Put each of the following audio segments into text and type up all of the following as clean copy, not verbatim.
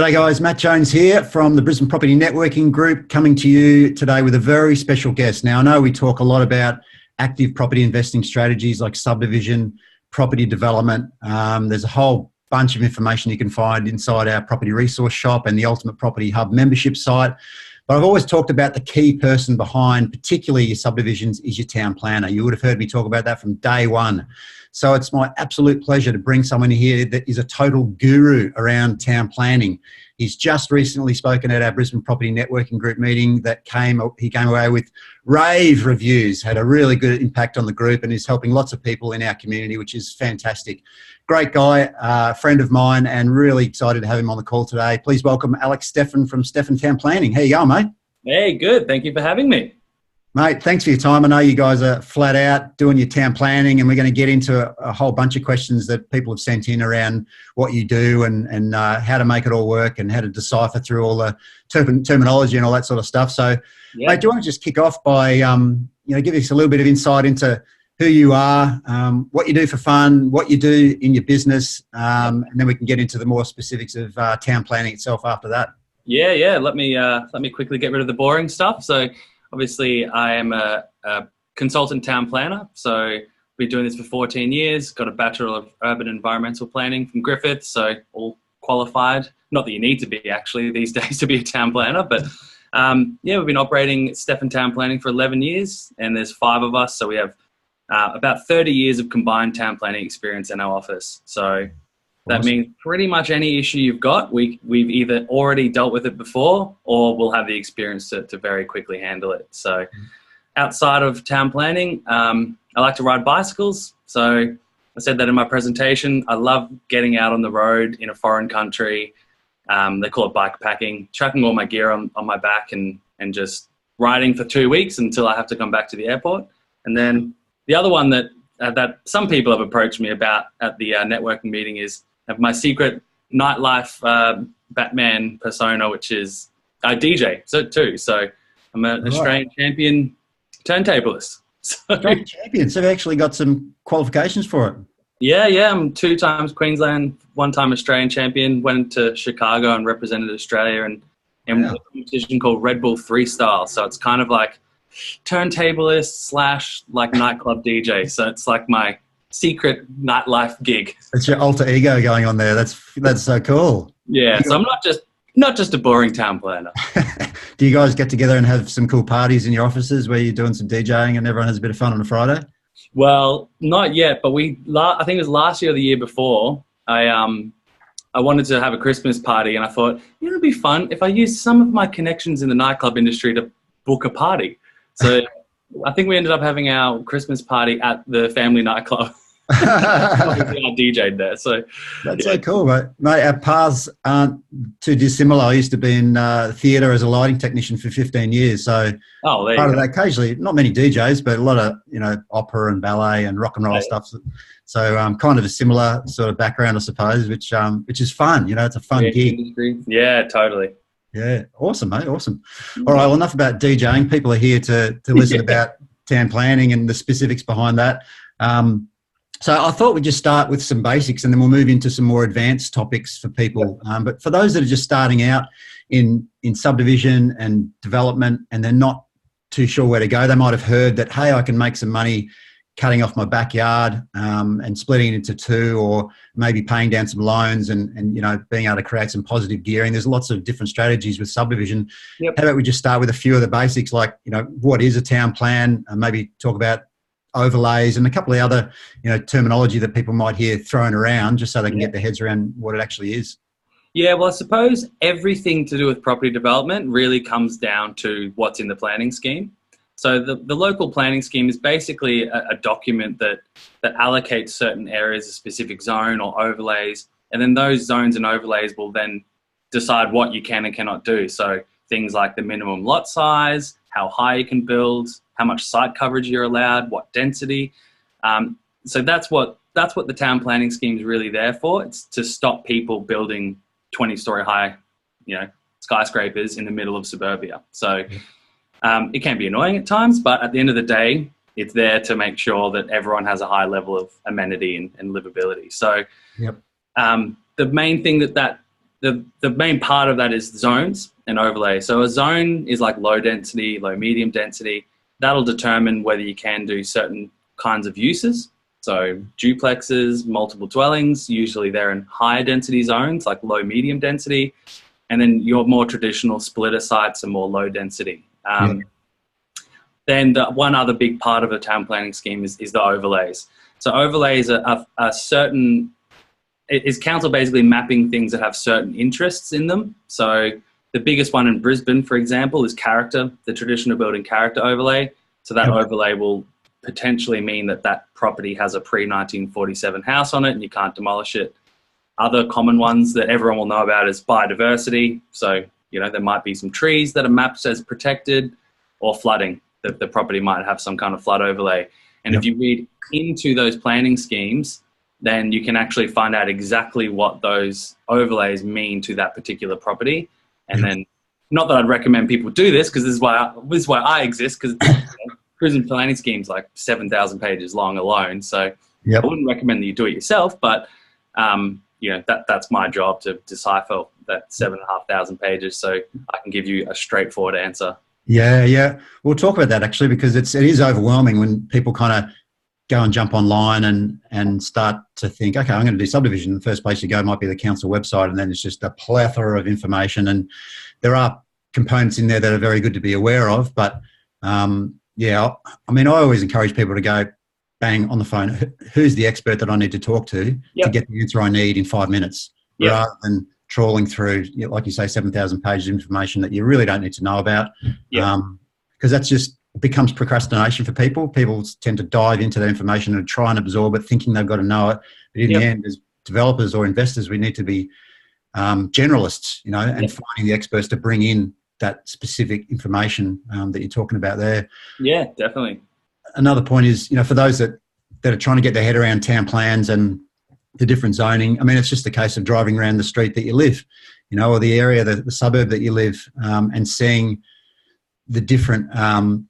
G'day guys, Matt Jones here from the Brisbane Property Networking Group, coming to you today with a very special guest. Now, I know we talk a lot about active property investing strategies like subdivision, property development. There's a whole bunch of information you can find inside our property resource shop and the Ultimate Property Hub membership site. But I've always talked about the key person behind, particularly your subdivisions, is your town planner. You would have heard me talk about that from day one. So it's my absolute pleasure to bring someone here that is a total guru around town planning. He's just recently spoken at our Brisbane Property Networking Group meeting he came away with rave reviews, had a really good impact on the group and is helping lots of people in our community, which is fantastic. Great guy, friend of mine, and really excited to have him on the call today. Please welcome Alex Steffan from Steffan Town Planning. How you going, mate? Hey, good. Thank you for having me. Mate, thanks for your time. I know you guys are flat out doing your town planning, and we're going to get into a whole bunch of questions that people have sent in around what you do and how to make it all work and how to decipher through all the terminology and all that sort of stuff. So, yeah. Mate, do you want to just kick off by give us a little bit of insight into who you are, what you do for fun, what you do in your business, and then we can get into the more specifics of town planning itself after that. Yeah. Let me quickly get rid of the boring stuff. So, obviously, I am a consultant town planner, so been doing this for 14 years, got a Bachelor of Urban Environmental Planning from Griffith, so all qualified. Not that you need to be, actually, these days to be a town planner, but we've been operating Steffan Town Planning for 11 years, and there's 5 of us, so we have about 30 years of combined town planning experience in our office. So that means pretty much any issue you've got, we've either already dealt with it before or we'll have the experience to very quickly handle it. So outside of town planning, I like to ride bicycles. So I said that in my presentation. I love getting out on the road in a foreign country. They call it bike packing, chucking all my gear on my back and just riding for 2 weeks until I have to come back to the airport. And then the other one that some people have approached me about at the networking meeting is my secret nightlife Batman persona, which is I DJ too. So I'm an Australian champion turntablist. Australian champion. So you've actually got some qualifications for it. Yeah. I'm 2 times Queensland, 1 time Australian champion. Went to Chicago and represented Australia in a competition called Red Bull Freestyle. So it's kind of like turntablist / like nightclub DJ. So it's like my secret nightlife gig. It's your alter ego going on there. That's so cool. Yeah, so I'm not just a boring town planner. Do you guys get together and have some cool parties in your offices where you're doing some DJing and everyone has a bit of fun on a Friday? Well, not yet, but I think it was last year or the year before, I wanted to have a Christmas party and I thought, it'd be fun if I used some of my connections in the nightclub industry to book a party. So I think we ended up having our Christmas party at the family nightclub. I DJ'd there. So that's so cool, mate. Our paths aren't too dissimilar. I used to be in theatre as a lighting technician for 15 years. So part of that, occasionally, not many DJs, but a lot of opera and ballet and rock and roll stuff. So kind of a similar sort of background, I suppose, which is fun. It's a fun gig. Industry. Yeah, totally. Yeah, awesome, mate. Awesome. All right, well, enough about DJing. People are here to listen about town planning and the specifics behind that. So I thought we'd just start with some basics and then we'll move into some more advanced topics for people. But for those that are just starting out in subdivision and development and they're not too sure where to go, they might have heard that, hey, I can make some money cutting off my backyard and splitting it into 2, or maybe paying down some loans and being able to create some positive gearing. There's lots of different strategies with subdivision. Yep. How about we just start with a few of the basics, like what is a town plan, and maybe talk about overlays and a couple of other terminology that people might hear thrown around, just so they can get their heads around what it actually is. Yeah, well, I suppose everything to do with property development really comes down to what's in the planning scheme. So the local planning scheme is basically a document that allocates certain areas, a specific zone or overlays, and then those zones and overlays will then decide what you can and cannot do. So things like the minimum lot size, how high you can build, how much site coverage you're allowed, what density. So that's what the town planning scheme is really there for. It's to stop people building 20-story high, skyscrapers in the middle of suburbia. So it can be annoying at times, but at the end of the day, it's there to make sure that everyone has a high level of amenity and livability. So the main thing that the main part of that is zones and overlay. So a zone is like low density, low medium density. That'll determine whether you can do certain kinds of uses. So duplexes, multiple dwellings, usually they're in higher density zones like low medium density. And then your more traditional splitter sites are more low density. Then the one other big part of a town planning scheme is the overlays. So overlays are certain, is council basically mapping things that have certain interests in them. So the biggest one in Brisbane, for example, is character, the traditional building character overlay. So that overlay will potentially mean that that property has a pre-1947 house on it and you can't demolish it. Other common ones that everyone will know about is biodiversity. So, you know, there might be some trees that are mapped as protected, or flooding. The property might have some kind of flood overlay. And if you read into those planning schemes, then you can actually find out exactly what those overlays mean to that particular property. And then, not that I'd recommend people do this, because this is why I exist, because prison planning scheme's like 7,000 pages long alone. So I wouldn't recommend that you do it yourself, but you know, that's my job to decipher that 7,500 pages, so I can give you a straightforward answer. Yeah. We'll talk about that actually, because it is overwhelming when people kind of go and jump online and start to think, okay, I'm going to do subdivision. The first place you go might be the council website, and then it's just a plethora of information. And there are components in there that are very good to be aware of. But I mean, I always encourage people to go bang on the phone. Who's the expert that I need to talk to get the answer I need in 5 minutes, rather than trawling through, like you say, 7,000 pages of information that you really don't need to know about. Because that's just becomes procrastination for people. People tend to dive into that information and try and absorb it, thinking they've got to know it. But in the end, as developers or investors, we need to be generalists, you know, and finding the experts to bring in that specific information that you're talking about there. Yeah, definitely. Another point is, you know, for those that are trying to get their head around town plans and the different zoning, I mean, it's just a case of driving around the street that you live, you know, or the area, the suburb that you live, and seeing the different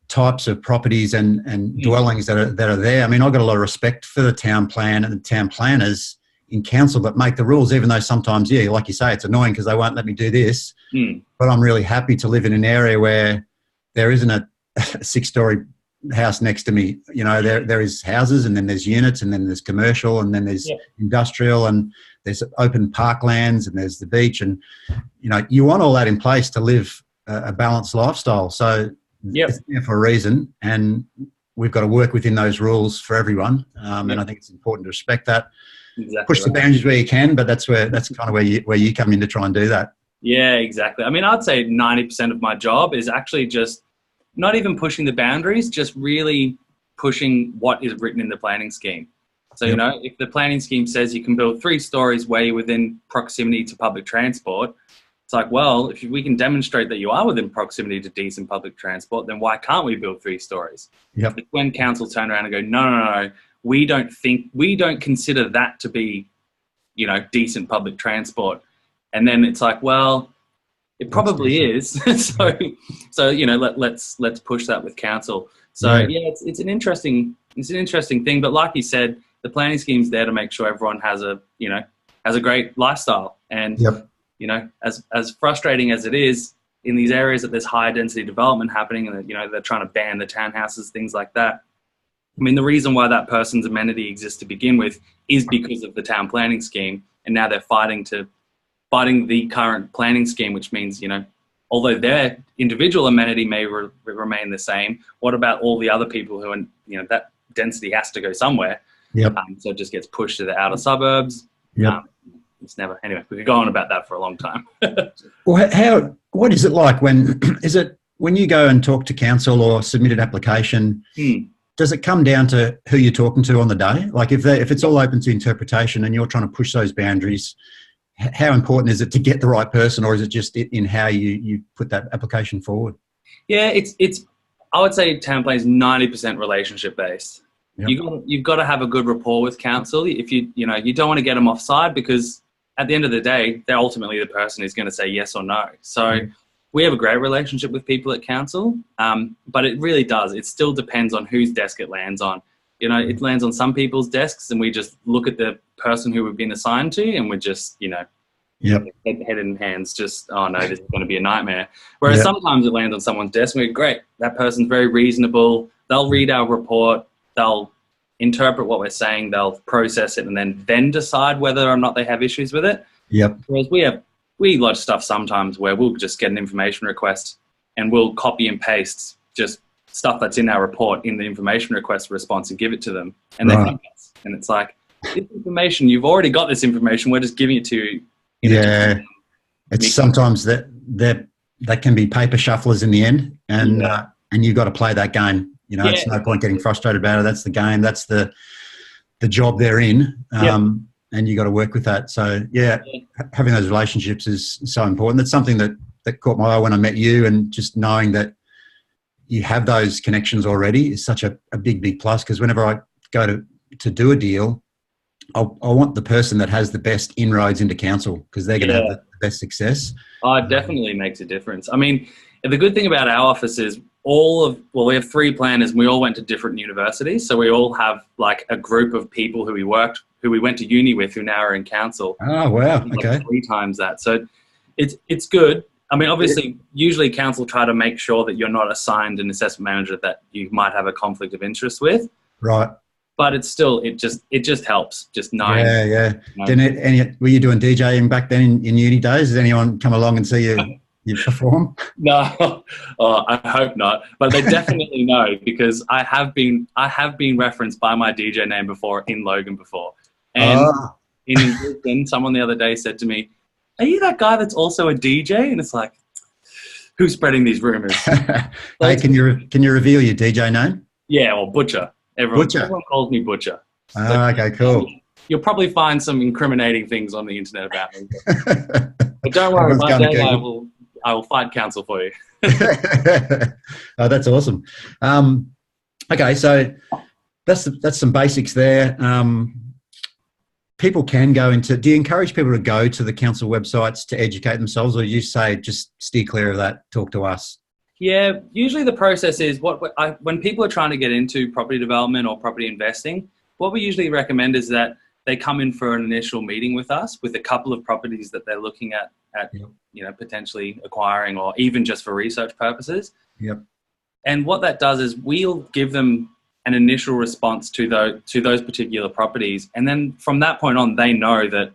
types of properties and dwellings that are there. I mean, I've got a lot of respect for the town plan and the town planners in council that make the rules, even though sometimes, like you say, it's annoying because they won't let me do this. But I'm really happy to live in an area where there isn't a 6-story house next to me. You know, there is houses, and then there's units, and then there's commercial, and then there's industrial, and there's open parklands, and there's the beach. And, you know, you want all that in place to live a balanced lifestyle. So it's there for a reason, and we've got to work within those rules for everyone. And I think it's important to respect that. Push the boundaries where you can, but that's kind of where you come in to try and do that. Yeah, exactly. I mean, I'd say 90% of my job is actually just not even pushing the boundaries, just really pushing what is written in the planning scheme. So, you know, if the planning scheme says you can build 3 stories where you're within proximity to public transport, it's like, well, if we can demonstrate that you are within proximity to decent public transport, then why can't we build 3 stories? It's when council turn around and go, no, we don't consider that to be, you know, decent public transport. And then it's like, well, it probably is. so you know, let's push that with council. So it's an interesting thing. But like you said, the planning scheme's there to make sure everyone has a great lifestyle. And you know, as frustrating as it is in these areas that there's high density development happening, and you know they're trying to ban the townhouses, things like that. I mean, the reason why that person's amenity exists to begin with is because of the town planning scheme, and now they're fighting the current planning scheme, which means, you know, although their individual amenity may remain the same, what about all the other people who are, you know, that density has to go somewhere. So it just gets pushed to the outer suburbs. It's never, anyway, we could go on about that for a long time. Well, what is it like when you go and talk to council or submit an application, does it come down to who you're talking to on the day? Like if it's all open to interpretation and you're trying to push those boundaries, how important is it to get the right person, or is it just in how you put that application forward? Yeah, it's I would say town planning is 90% relationship based. You've got to have a good rapport with council. If you don't want to get them offside, because at the end of the day, they're ultimately the person who's going to say yes or no. So we have a great relationship with people at council, but it really does. It still depends on whose desk it lands on. You know, it lands on some people's desks and we just look at the person who we've been assigned to and we're just, you know, Yep. Head in hands, just, oh no, this is going to be a nightmare. Whereas sometimes it lands on someone's desk and we go, great, that person's very reasonable. They'll read our report, they'll interpret what we're saying, they'll process it, and then decide whether or not they have issues with it. Yep. Whereas we lodge stuff sometimes where we'll just get an information request and we'll copy and paste just stuff that's in our report in the information request response and give it to them. And they think us. And it's like, this information, you've already got this information, we're just giving it to you. It's sometimes that they can be paper shufflers in the end, and you've got to play that game. It's no point getting frustrated about it. That's the game. That's the job they're in, and you got to work with that. So having those relationships is so important. That's something that caught my eye when I met you, and just knowing that you have those connections already is such a big plus. Because whenever I go to do a deal, I want the person that has the best inroads into council, because they're going to have the best success. Oh, it definitely makes a difference. I mean, the good thing about our office is we have 3 planners and we all went to different universities. So we all have like a group of people who we went to uni with, who now are in council. Oh, wow. Okay. 3 times that. So it's good. I mean, obviously, usually council try to make sure that you're not assigned an assessment manager that you might have a conflict of interest with. Right. But it's still, it just helps, just knowing. Yeah. Were you doing DJing back then in uni days? Has anyone come along and see you perform? No, I hope not. But they definitely know, because I have been referenced by my DJ name before in Logan before. And in Brisbane, someone the other day said to me, "Are you that guy that's also a DJ?" And it's like, who's spreading these rumors? Hey, can you reveal your DJ name? Yeah, well, Butcher. Everyone calls me Butcher. Okay, cool. You'll probably find some incriminating things on the internet about me. But don't worry, one day I will fight council for you. Oh, that's awesome. Okay, so that's some basics there. People can go into. Do you encourage people to go to the council websites to educate themselves, or you say just steer clear of that? Talk to us. Yeah, usually the process is when people are trying to get into property development or property investing, what we usually recommend is that they come in for an initial meeting with us with a couple of properties that they're looking at potentially acquiring, or even just for research purposes. Yep. And what that does is we'll give them an initial response to those particular properties, and then from that point on, they know that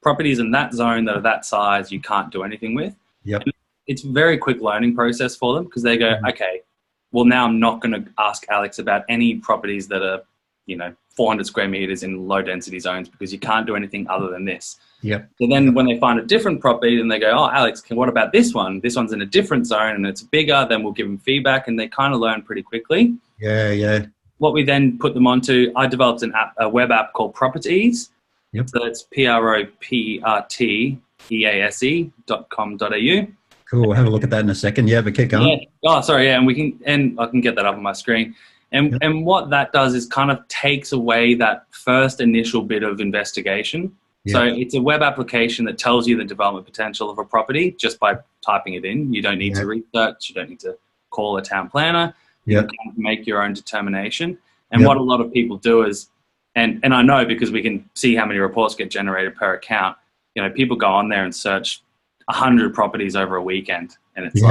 properties in that zone that are that size you can't do anything with. Yep. And it's a very quick learning process for them, because they go, okay, well, now I'm not going to ask Alex about any properties that are 400 square meters in low density zones, because you can't do anything other than this. Yep. So then when they find a different property, then they go, oh, Alex, what about this one? This one's in a different zone and it's bigger. Then we'll give them feedback, and they kind of learn pretty quickly. Yeah. What we then put them onto, I developed a web app called Properties. Yep. So it's propertease.com.au. Cool. We'll have a look at that in a second. Yeah, but keep going. Yeah. Oh, sorry. Yeah, and I can get that up on my screen. And what that does is kind of takes away that first initial bit of investigation. Yep. So it's a web application that tells you the development potential of a property just by typing it in. You don't need to research. You don't need to call a town planner. You can kind of make your own determination. And what a lot of people do is, and I know because we can see how many reports get generated per account, people go on there and search 100 properties over a weekend. And it's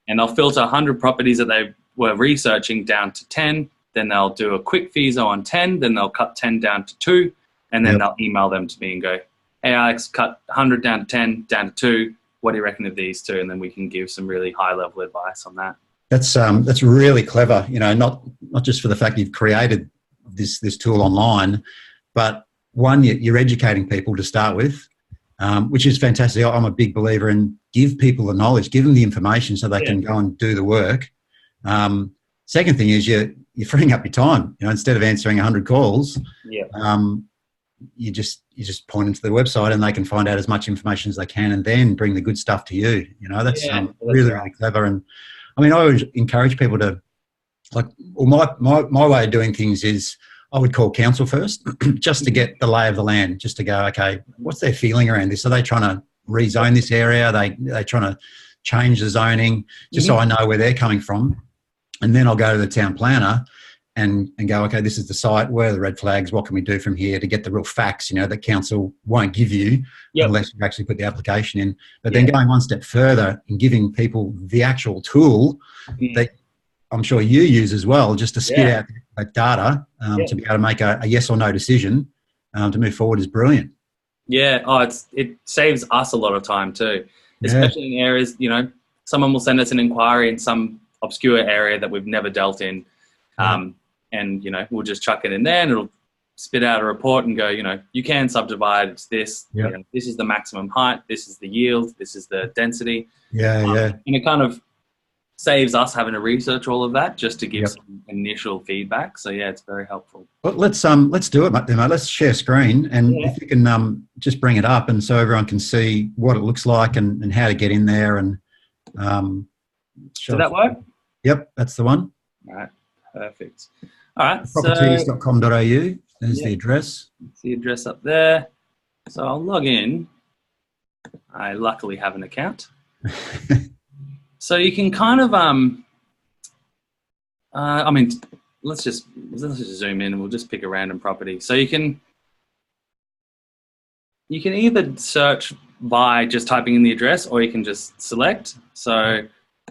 and they'll filter 100 properties that they were researching down to 10. Then they'll do a quick FISO on 10. Then they'll cut 10 down to 2. And then they'll email them to me and go, hey, Alex, cut 100 down to 10, down to 2. What do you reckon of these 2? And then we can give some really high-level advice on that. That's really clever, not just for the fact you've created this tool online, but one, you're educating people to start with, which is fantastic. I'm a big believer in give people the knowledge, give them the information so they can go and do the work. Second thing is you're freeing up your time. Instead of answering 100 calls, you just point into the website and they can find out as much information as they can, and then bring the good stuff to you. That's really clever. And I mean, I always encourage people to, my way of doing things is I would call council first just to get the lay of the land, just to go, okay, what's their feeling around this? Are they trying to rezone this area? Are they trying to change the zoning? Just so I know where they're coming from. And then I'll go to the town planner and go, okay, this is the site, where are the red flags, what can we do from here, to get the real facts, that council won't give you unless you actually put the application in. But then going one step further and giving people the actual tool that I'm sure you use as well, just to spit out that data to be able to make a yes or no decision to move forward, is brilliant. Yeah, it saves us a lot of time too, especially in areas, someone will send us an inquiry in some obscure area that we've never dealt in. And, we'll just chuck it in there and it'll spit out a report and go, you can subdivide, it's this, this is the maximum height, this is the yield, this is the density. And it kind of saves us having to research all of that just to give some initial feedback. So it's very helpful. Well, let's do it, mate. Let's share screen, and if you can just bring it up, and so everyone can see what it looks like and how to get in there. And did that work? Yep, that's the one. All right, perfect. All right, properties.com.au. There's the address. It's the address up there. So I'll log in. I luckily have an account. So you can kind of, let's just zoom in and we'll just pick a random property. So you can either search by just typing in the address, or you can just select. So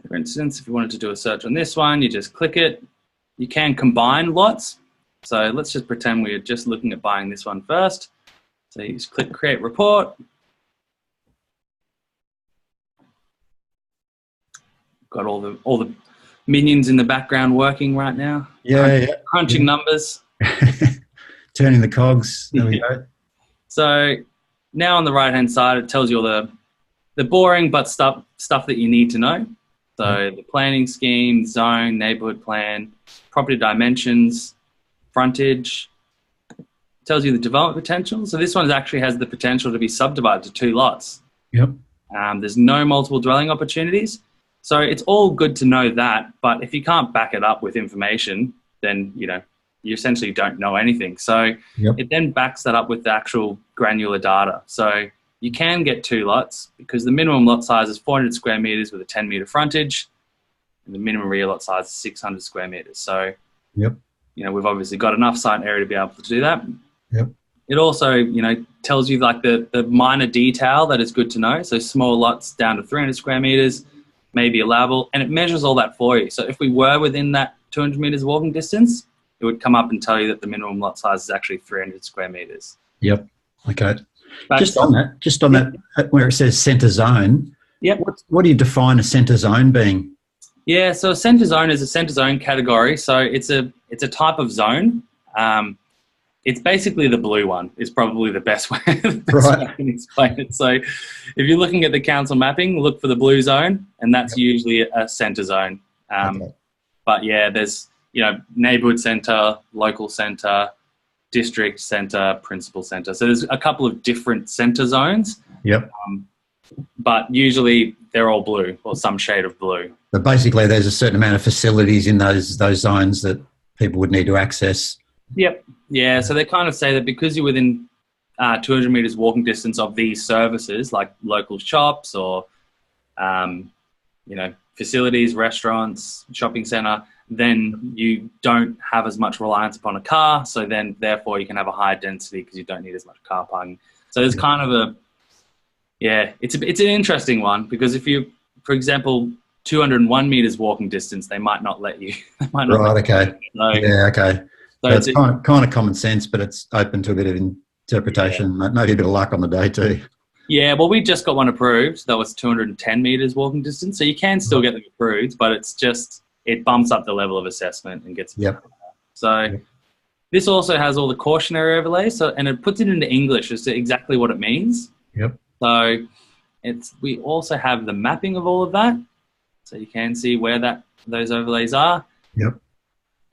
for instance, if you wanted to do a search on this one, you just click it. You can combine lots. So let's just pretend we're just looking at buying this one first. So you just click create report. Got all the minions in the background working right now. Crunching numbers. Turning the cogs. There we go. So now on the right hand side, it tells you all the boring but stuff that you need to know. So the planning scheme, zone, neighbourhood plan, property dimensions, frontage. It tells you the development potential. So this one actually has the potential to be subdivided to 2 lots. There's no multiple dwelling opportunities. So it's all good to know that, but if you can't back it up with information, then, you essentially don't know anything. So it then backs that up with the actual granular data. So you can get 2 lots because the minimum lot size is 400 square metres with a 10 metre frontage, and the minimum rear lot size is 600 square metres. So, we've obviously got enough site area to be able to do that. It also, tells you like the minor detail that is good to know. So small lots down to 300 square metres, maybe allowable, and it measures all that for you. So if we were within that 200 metres walking distance, it would come up and tell you that the minimum lot size is actually 300 square metres. Okay. Just on that, where it says centre zone, what do you define a centre zone being? Yeah, so a centre zone is a centre zone category. So it's a type of zone. It's basically the blue one is probably the best way I can explain it. So if you're looking at the council mapping, look for the blue zone, and that's usually a centre zone. But there's, neighbourhood centre, local centre, district centre, principal centre. So there's a couple of different centre zones. But usually they're all blue or some shade of blue. But basically there's a certain amount of facilities in those zones that people would need to access. Yeah, so they kind of say that because you're within 200 metres walking distance of these services, like local shops or, facilities, restaurants, shopping centre, then you don't have as much reliance upon a car. So then, therefore, you can have a higher density because you don't need as much car parking. So there's kind of it's an interesting one because if you, for example, 201 metres walking distance, they might not let you. Okay. Okay. So it's kind of common sense, but it's open to a bit of interpretation, maybe a bit of luck on the day too. Yeah, well, we just got one approved. That was 210 metres walking distance. So you can still get them approved, but it's just, it bumps up the level of assessment and gets it. So this also has all the cautionary overlays, and it puts it into English as to exactly what it means. So we also have the mapping of all of that. So you can see where those overlays are.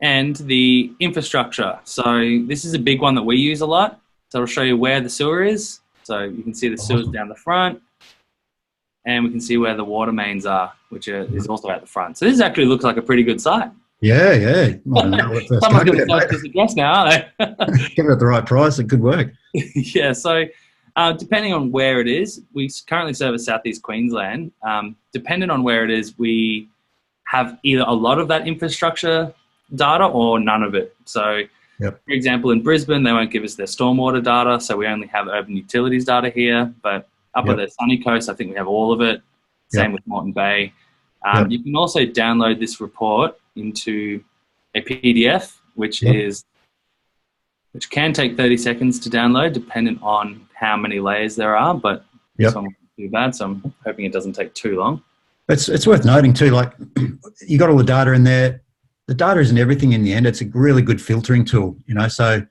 And the infrastructure. So this is a big one that we use a lot. So I'll show you where the sewer is. So you can see the sewer's down the front, and we can see where the water mains are, which is also at the front. So this actually looks like a pretty good site. Someone's going to search this address now, aren't they? Give it at the right price, it could work. So depending on where it is, we currently service Southeast Queensland. Depending on where it is, we have either a lot of that infrastructure data or none of it. So, Yep. for example, in Brisbane, they won't give us their stormwater data, so we only have urban utilities data here. But up Yep. at the sunny coast, I think we have all of it. Same Yep. with Moreton Bay. Yep. You can also download this report into a PDF, which Yep. can take 30 seconds to download, depending on how many layers there are. But Yep. this one won't be too bad, so I'm hoping it doesn't take too long. It's worth noting too, like you got all the data in there. The data isn't everything in the end. It's a really good filtering tool, so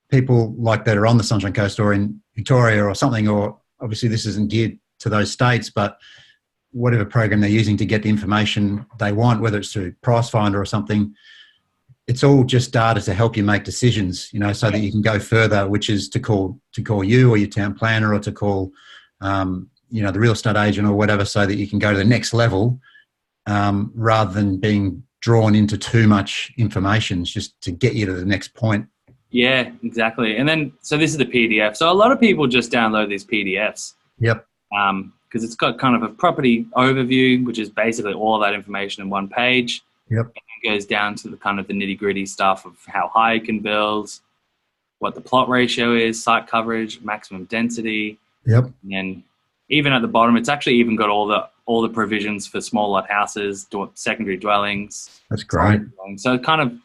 people like that are on the Sunshine Coast or in Victoria or something, or obviously this isn't geared to those states, but whatever program they're using to get the information they want, whether it's through Price Finder or something, it's all just data to help you make decisions, so that you can go further, which is to call you or your town planner, or to call, the real estate agent or whatever, so that you can go to the next level, rather than being drawn into too much information. It's just to get you to the next point. Yeah, exactly. And then, so this is the PDF. So a lot of people just download these PDFs. Yep. Because it's got kind of a property overview, which is basically all that information in one page. Yep. And it goes down to the kind of the nitty gritty stuff of how high you can build, what the plot ratio is, site coverage, maximum density. Yep. And then even at the bottom, it's actually even got all the provisions for small lot houses, secondary dwellings. That's great. So kind of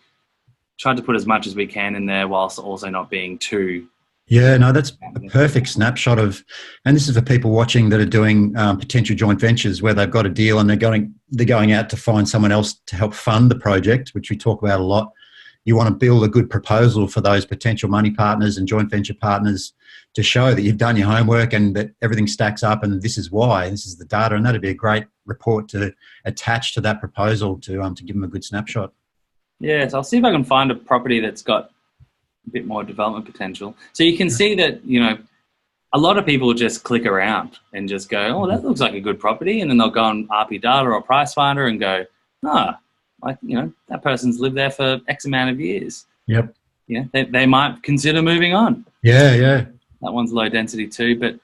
tried to put as much as we can in there, whilst also not being too. Yeah, no, that's a perfect snapshot of, and this is for people watching that are doing potential joint ventures where they've got a deal and they're going out to find someone else to help fund the project, which we talk about a lot. You want to build a good proposal for those potential money partners and joint venture partners to show that you've done your homework and that everything stacks up, and this is why, this is the data, and that'd be a great report to attach to that proposal to give them a good snapshot. Yeah, so I'll see if I can find a property that's got a bit more development potential. So you can see that, a lot of people just click around and just go, oh, that looks like a good property. And then they'll go on RP Data or Price Finder and go, that person's lived there for X amount of years. Yep. Yeah, they might consider moving on. Yeah. That one's low density too, but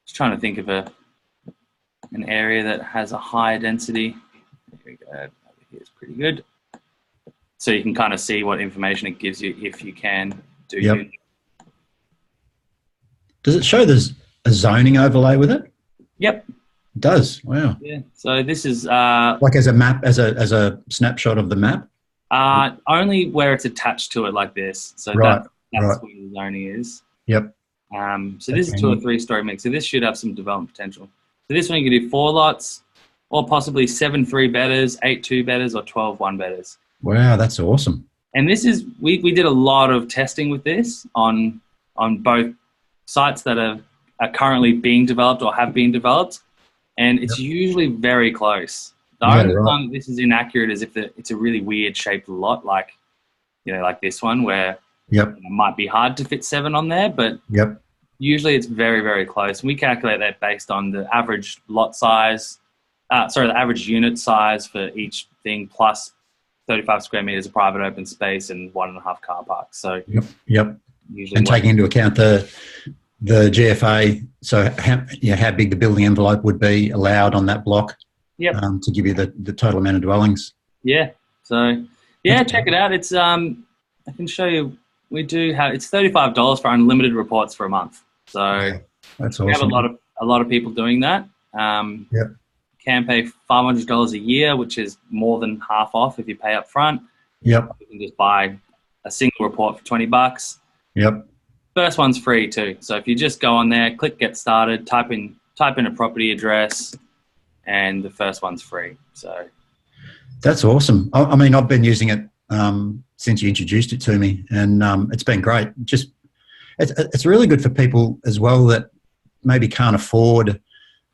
just trying to think of an area that has a higher density. There we go. Over here is pretty good. So you can kind of see what information it gives you if you can do. Yep. Does it show there's a zoning overlay with it? Yep. It does. Wow. Yeah. So this is like as a map, as a snapshot of the map. Only where it's attached to it like this. So that's where the zoning is. Yep. So this is 2 or 3 story mix. So this should have some development potential. So this one you can do 4 lots, or possibly 7 3-bedders, 8 2-bedders, or 12 1-bedders. Wow, that's awesome. And this is we did a lot of testing with this on both sites that are currently being developed or have been developed, and it's usually very close. The only time this is inaccurate is if it's a really weird shaped lot, like this one where it might be hard to fit 7 on there, but usually it's very, very close. And we calculate that based on the average lot size, the average unit size for each thing, plus 35 square meters of private open space and 1.5 car parks. So usually, and taking into account the GFA, so how big the building envelope would be allowed on that block, to give you the total amount of dwellings. Yeah. So check it out. It's I can show you. We do have, it's $35 for unlimited reports for a month. So that's awesome. We have a lot of people doing that. Can pay $500 a year, which is more than half off if you pay up front. You can just buy a single report for $20. First one's free too. So if you just go on there, click get started, type in a property address, and the first one's free. So that's awesome. I mean, I've been using it since you introduced it to me, and it's been great. Just it's really good for people as well that maybe can't afford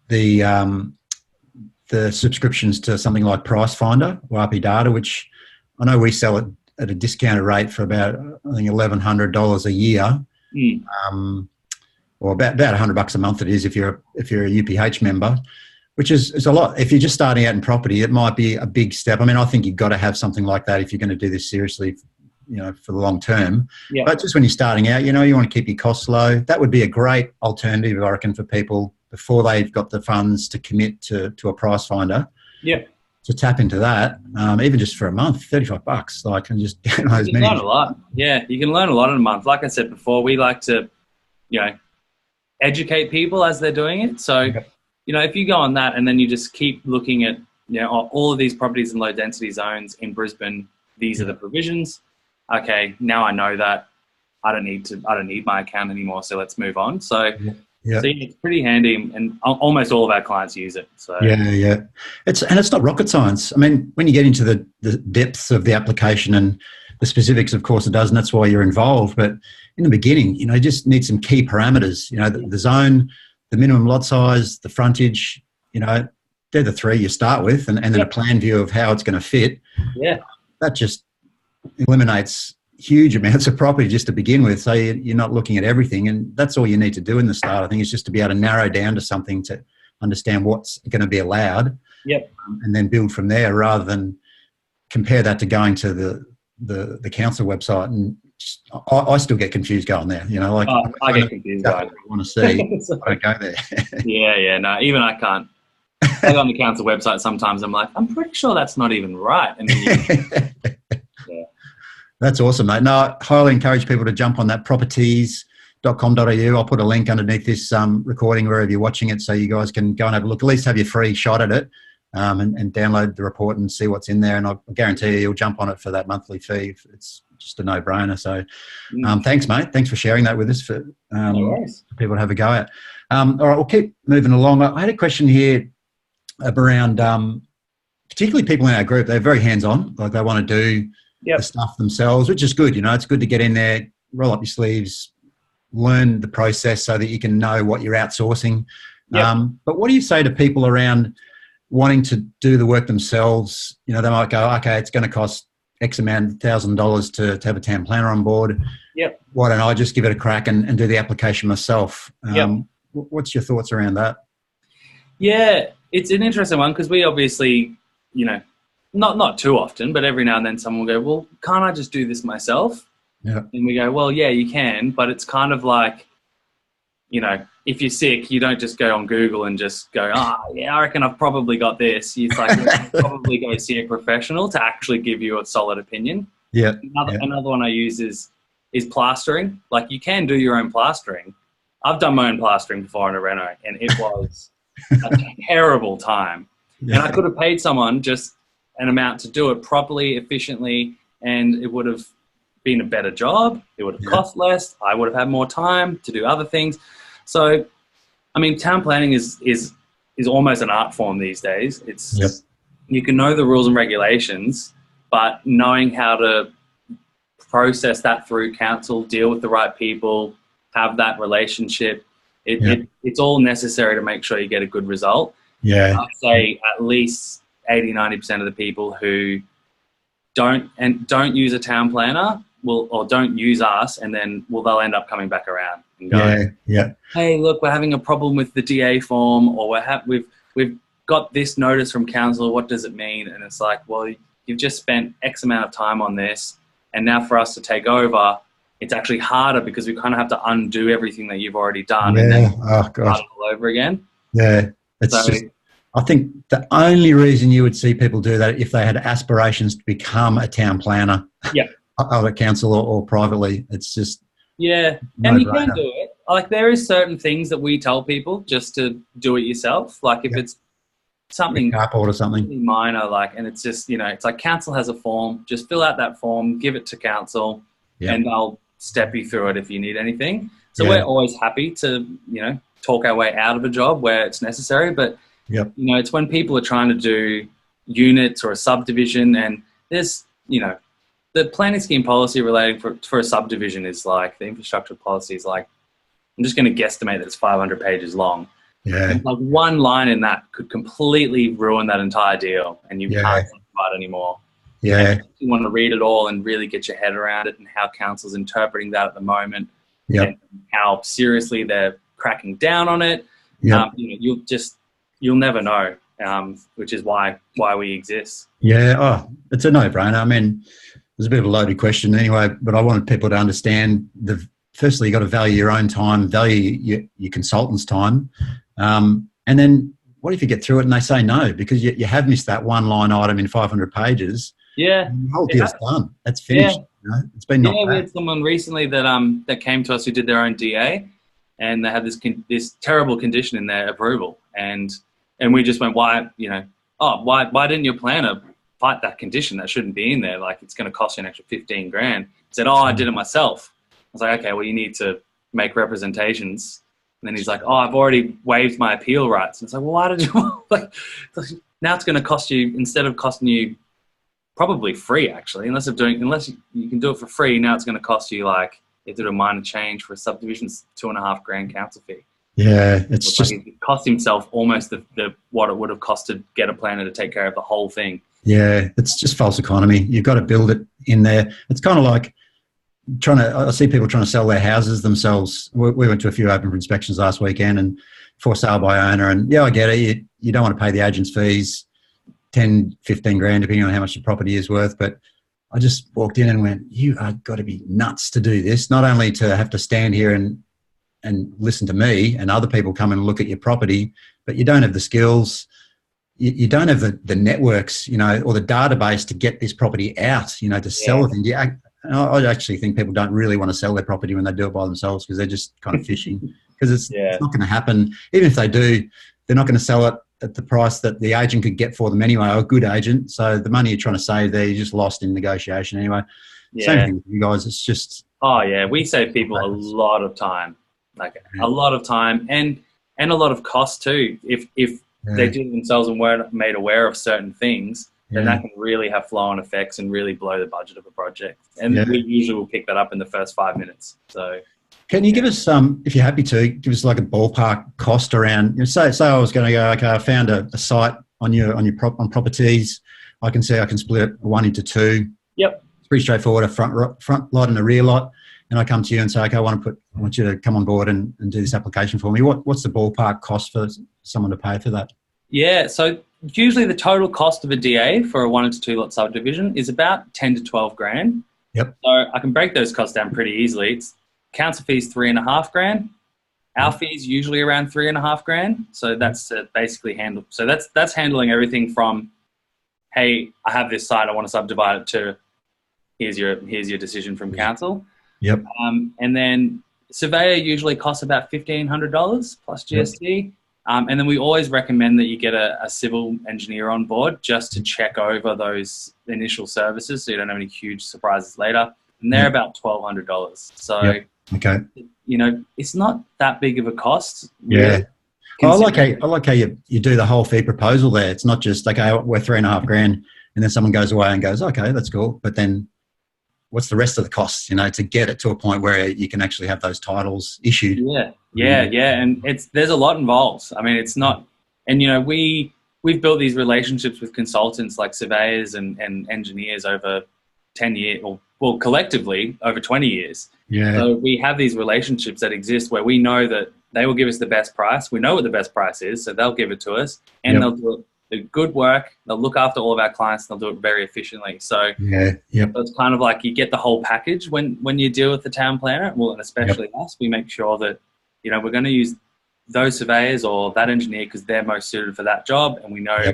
the subscriptions to something like Price Finder or RP Data, which I know we sell it at a discounted rate for about, I think, $1,100 a year, or about $100 a month. It is if you're a UPH member, which is a lot. If you're just starting out in property, it might be a big step. I mean, I think you've got to have something like that if you're going to do this seriously, for the long term. But just when you're starting out, you want to keep your costs low. That would be a great alternative, I reckon, for people before they've got the funds to commit to a Price Finder. to tap into that, even just for a month, $35, like, and just get those You can learn a lot. Yeah, you can learn a lot in a month. Like I said before, we like to, educate people as they're doing it. So, if you go on that and then you just keep looking at, all of these properties in low density zones in Brisbane, these are the provisions. Okay, now I know that I don't need my account anymore. So let's move on. So, it's pretty handy, and almost all of our clients use it. So it's not rocket science. I mean, when you get into the depths of the application and the specifics, of course it does, and that's why you're involved. But in the beginning, you just need some key parameters. The zone, the minimum lot size, the frontage. They're the three you start with, and then a plan view of how it's going to fit. Yeah, that just eliminates huge amounts of property just to begin with. So you're not looking at everything, and that's all you need to do in the start. I think is just to be able to narrow down to something to understand what's going to be allowed. And then build from there, rather than compare that to going to the council website. And I still get confused going there. I get confused. I want to see. I don't go there. No, even I can't. I go on the council website sometimes. I'm like, I'm pretty sure that's not even right. And then That's awesome, mate. No, I highly encourage people to jump on that properties.com.au. I'll put a link underneath this recording wherever you're watching it, so you guys can go and have a look, at least have your free shot at it, and download the report and see what's in there. And I guarantee you'll jump on it for that monthly fee. It's just a no-brainer. So thanks, mate. Thanks for sharing that with us for people to have a go at. All right, we'll keep moving along. I had a question here around particularly people in our group. They're very hands-on, like they want to do the stuff themselves, which is good. It's good to get in there, roll up your sleeves, learn the process so that you can know what you're outsourcing. But what do you say to people around wanting to do the work themselves? They might go, okay, it's going to cost X amount, $1,000 to have a town planner on board. Why don't I just give it a crack and do the application myself? What's your thoughts around that? Yeah, it's an interesting one, because we obviously, not too often, but every now and then someone will go, well, can't I just do this myself? And we go, well, yeah, you can, but it's kind of like, if you're sick, you don't just go on Google and just go, I reckon I've probably got this. It's like, you probably go see a professional to actually give you a solid opinion. Another one I use is plastering. Like, you can do your own plastering. I've done my own plastering before in a reno, and it was a terrible time. And I could have paid someone just an amount to do it properly, efficiently, and it would have been a better job. It would have cost less. I would have had more time to do other things. So, I mean, town planning is almost an art form these days. It's you can know the rules and regulations, but knowing how to process that through council, deal with the right people, have that relationship, it's all necessary to make sure you get a good result. I'd say at least 80-90% of the people who don't use a town planner or don't use us, and then they'll end up coming back around and going, hey, look, we're having a problem with the DA form, or we've got this notice from council. What does it mean? And it's like, well, you've just spent X amount of time on this, and now for us to take over, it's actually harder because we kind of have to undo everything that you've already done and then start all over again. I think the only reason you would see people do that if they had aspirations to become a town planner, either council or privately. It's just and you can do it. Like, there is certain things that we tell people just to do it yourself. Like, if it's something carport or something minor, like, and it's just it's like council has a form. Just fill out that form, give it to council, and they'll step you through it if you need anything. So we're always happy to talk our way out of a job where it's necessary, but it's when people are trying to do units or a subdivision, and there's, the planning scheme policy relating for a subdivision is like, the infrastructure policy is like, I'm just going to guesstimate that it's 500 pages long. And like one line in that could completely ruin that entire deal, and you can't think about it anymore. You want to read it all and really get your head around it, and how council's interpreting that at the moment, and how seriously they're cracking down on it. You'll never know, which is why we exist. It's a no-brainer. I mean, there's a bit of a loaded question anyway, but I wanted people to understand firstly, you got to value your own time, value your consultant's time, and then what if you get through it and they say no because you have missed that one line item in 500 pages? Yeah. And the whole deal's done. That's finished. Yeah. You know? It's been knocked We back. had someone recently that came to us who did their own DA, and they had this terrible condition in their approval, and we just went, why didn't your planner fight that condition? That shouldn't be in there. Like, it's going to cost you an extra 15 grand. He said, I did it myself. I was like, okay, well, you need to make representations. And then he's like, I've already waived my appeal rights. And it's like, well, why did you like? Now it's going to cost you, instead of costing you probably free, actually, unless you can do it for free. Now it's going to cost you, like, if you do a minor change for a subdivision, it's $2.5 grand council fee. Yeah, it's just like it cost himself almost the what it would have cost to get a planner to take care of the whole thing. Yeah, it's just false economy. You've got to build it in there. It's kind of like I see people trying to sell their houses themselves. We went to a few open for inspections last weekend and for sale by owner. And yeah, I get it. You don't want to pay the agent's fees, 10, 15 grand, depending on how much the property is worth. But I just walked in and went, you are got to be nuts to do this. Not only to have to stand here and listen to me and other people come and look at your property, but you don't have the skills. You don't have the networks, you know, or the database to get this property out, you know, to sell it. Yeah, I actually think people don't really want to sell their property when they do it by themselves because they're just kind of fishing because it's not going to happen. Even if they do, they're not going to sell it at the price that the agent could get for them anyway, or a good agent. So the money you're trying to save there, you just lost in negotiation anyway. Yeah. Same thing with you guys. It's just... Oh, yeah. We save people a lot of time, a lot of time and a lot of cost too. If they did it themselves and weren't made aware of certain things, then that can really have flow-on effects and really blow the budget of a project. And we usually will pick that up in the first 5 minutes. So, can you give us if you're happy to, give us like a ballpark cost around? You know, say I was going to go, okay, I found a site on properties. I can split one into two. Yep. It's pretty straightforward. A front lot and a rear lot. And I come to you and say, okay, I want you to come on board and do this application for me. What's the ballpark cost for someone to pay for that? Yeah, so usually the total cost of a DA for a 1 to 2 lot subdivision is about 10 to 12 grand. Yep. So I can break those costs down pretty easily. It's council fees 3.5 grand. Our fees usually around 3.5 grand. So that's basically handled. So that's handling everything from, hey, I have this site, I want to subdivide it, to here's your decision from council. Yep. And then surveyor usually costs about $1,500 plus GST. Yep. And then we always recommend that you get a civil engineer on board just to check over those initial services so you don't have any huge surprises later. And they're about $1,200. So, okay, you know, it's not that big of a cost. Yeah. I like how you do the whole fee proposal there. It's not just, okay, we're 3.5 grand and then someone goes away and goes, okay, that's cool. But then what's the rest of the costs, you know, to get it to a point where you can actually have those titles issued? Yeah. And there's a lot involved. I mean, it's not, and you know, we've built these relationships with consultants like surveyors and engineers over 10 years, or collectively over 20 years. Yeah. So we have these relationships that exist where we know that they will give us the best price. We know what the best price is, so they'll give it to us, and they'll do good work. They'll look after all of our clients. And they'll do it very efficiently. So so it's kind of like you get the whole package when you deal with the town planner. Well, and especially us, we make sure that, you know, we're going to use those surveyors or that engineer because they're most suited for that job, and we know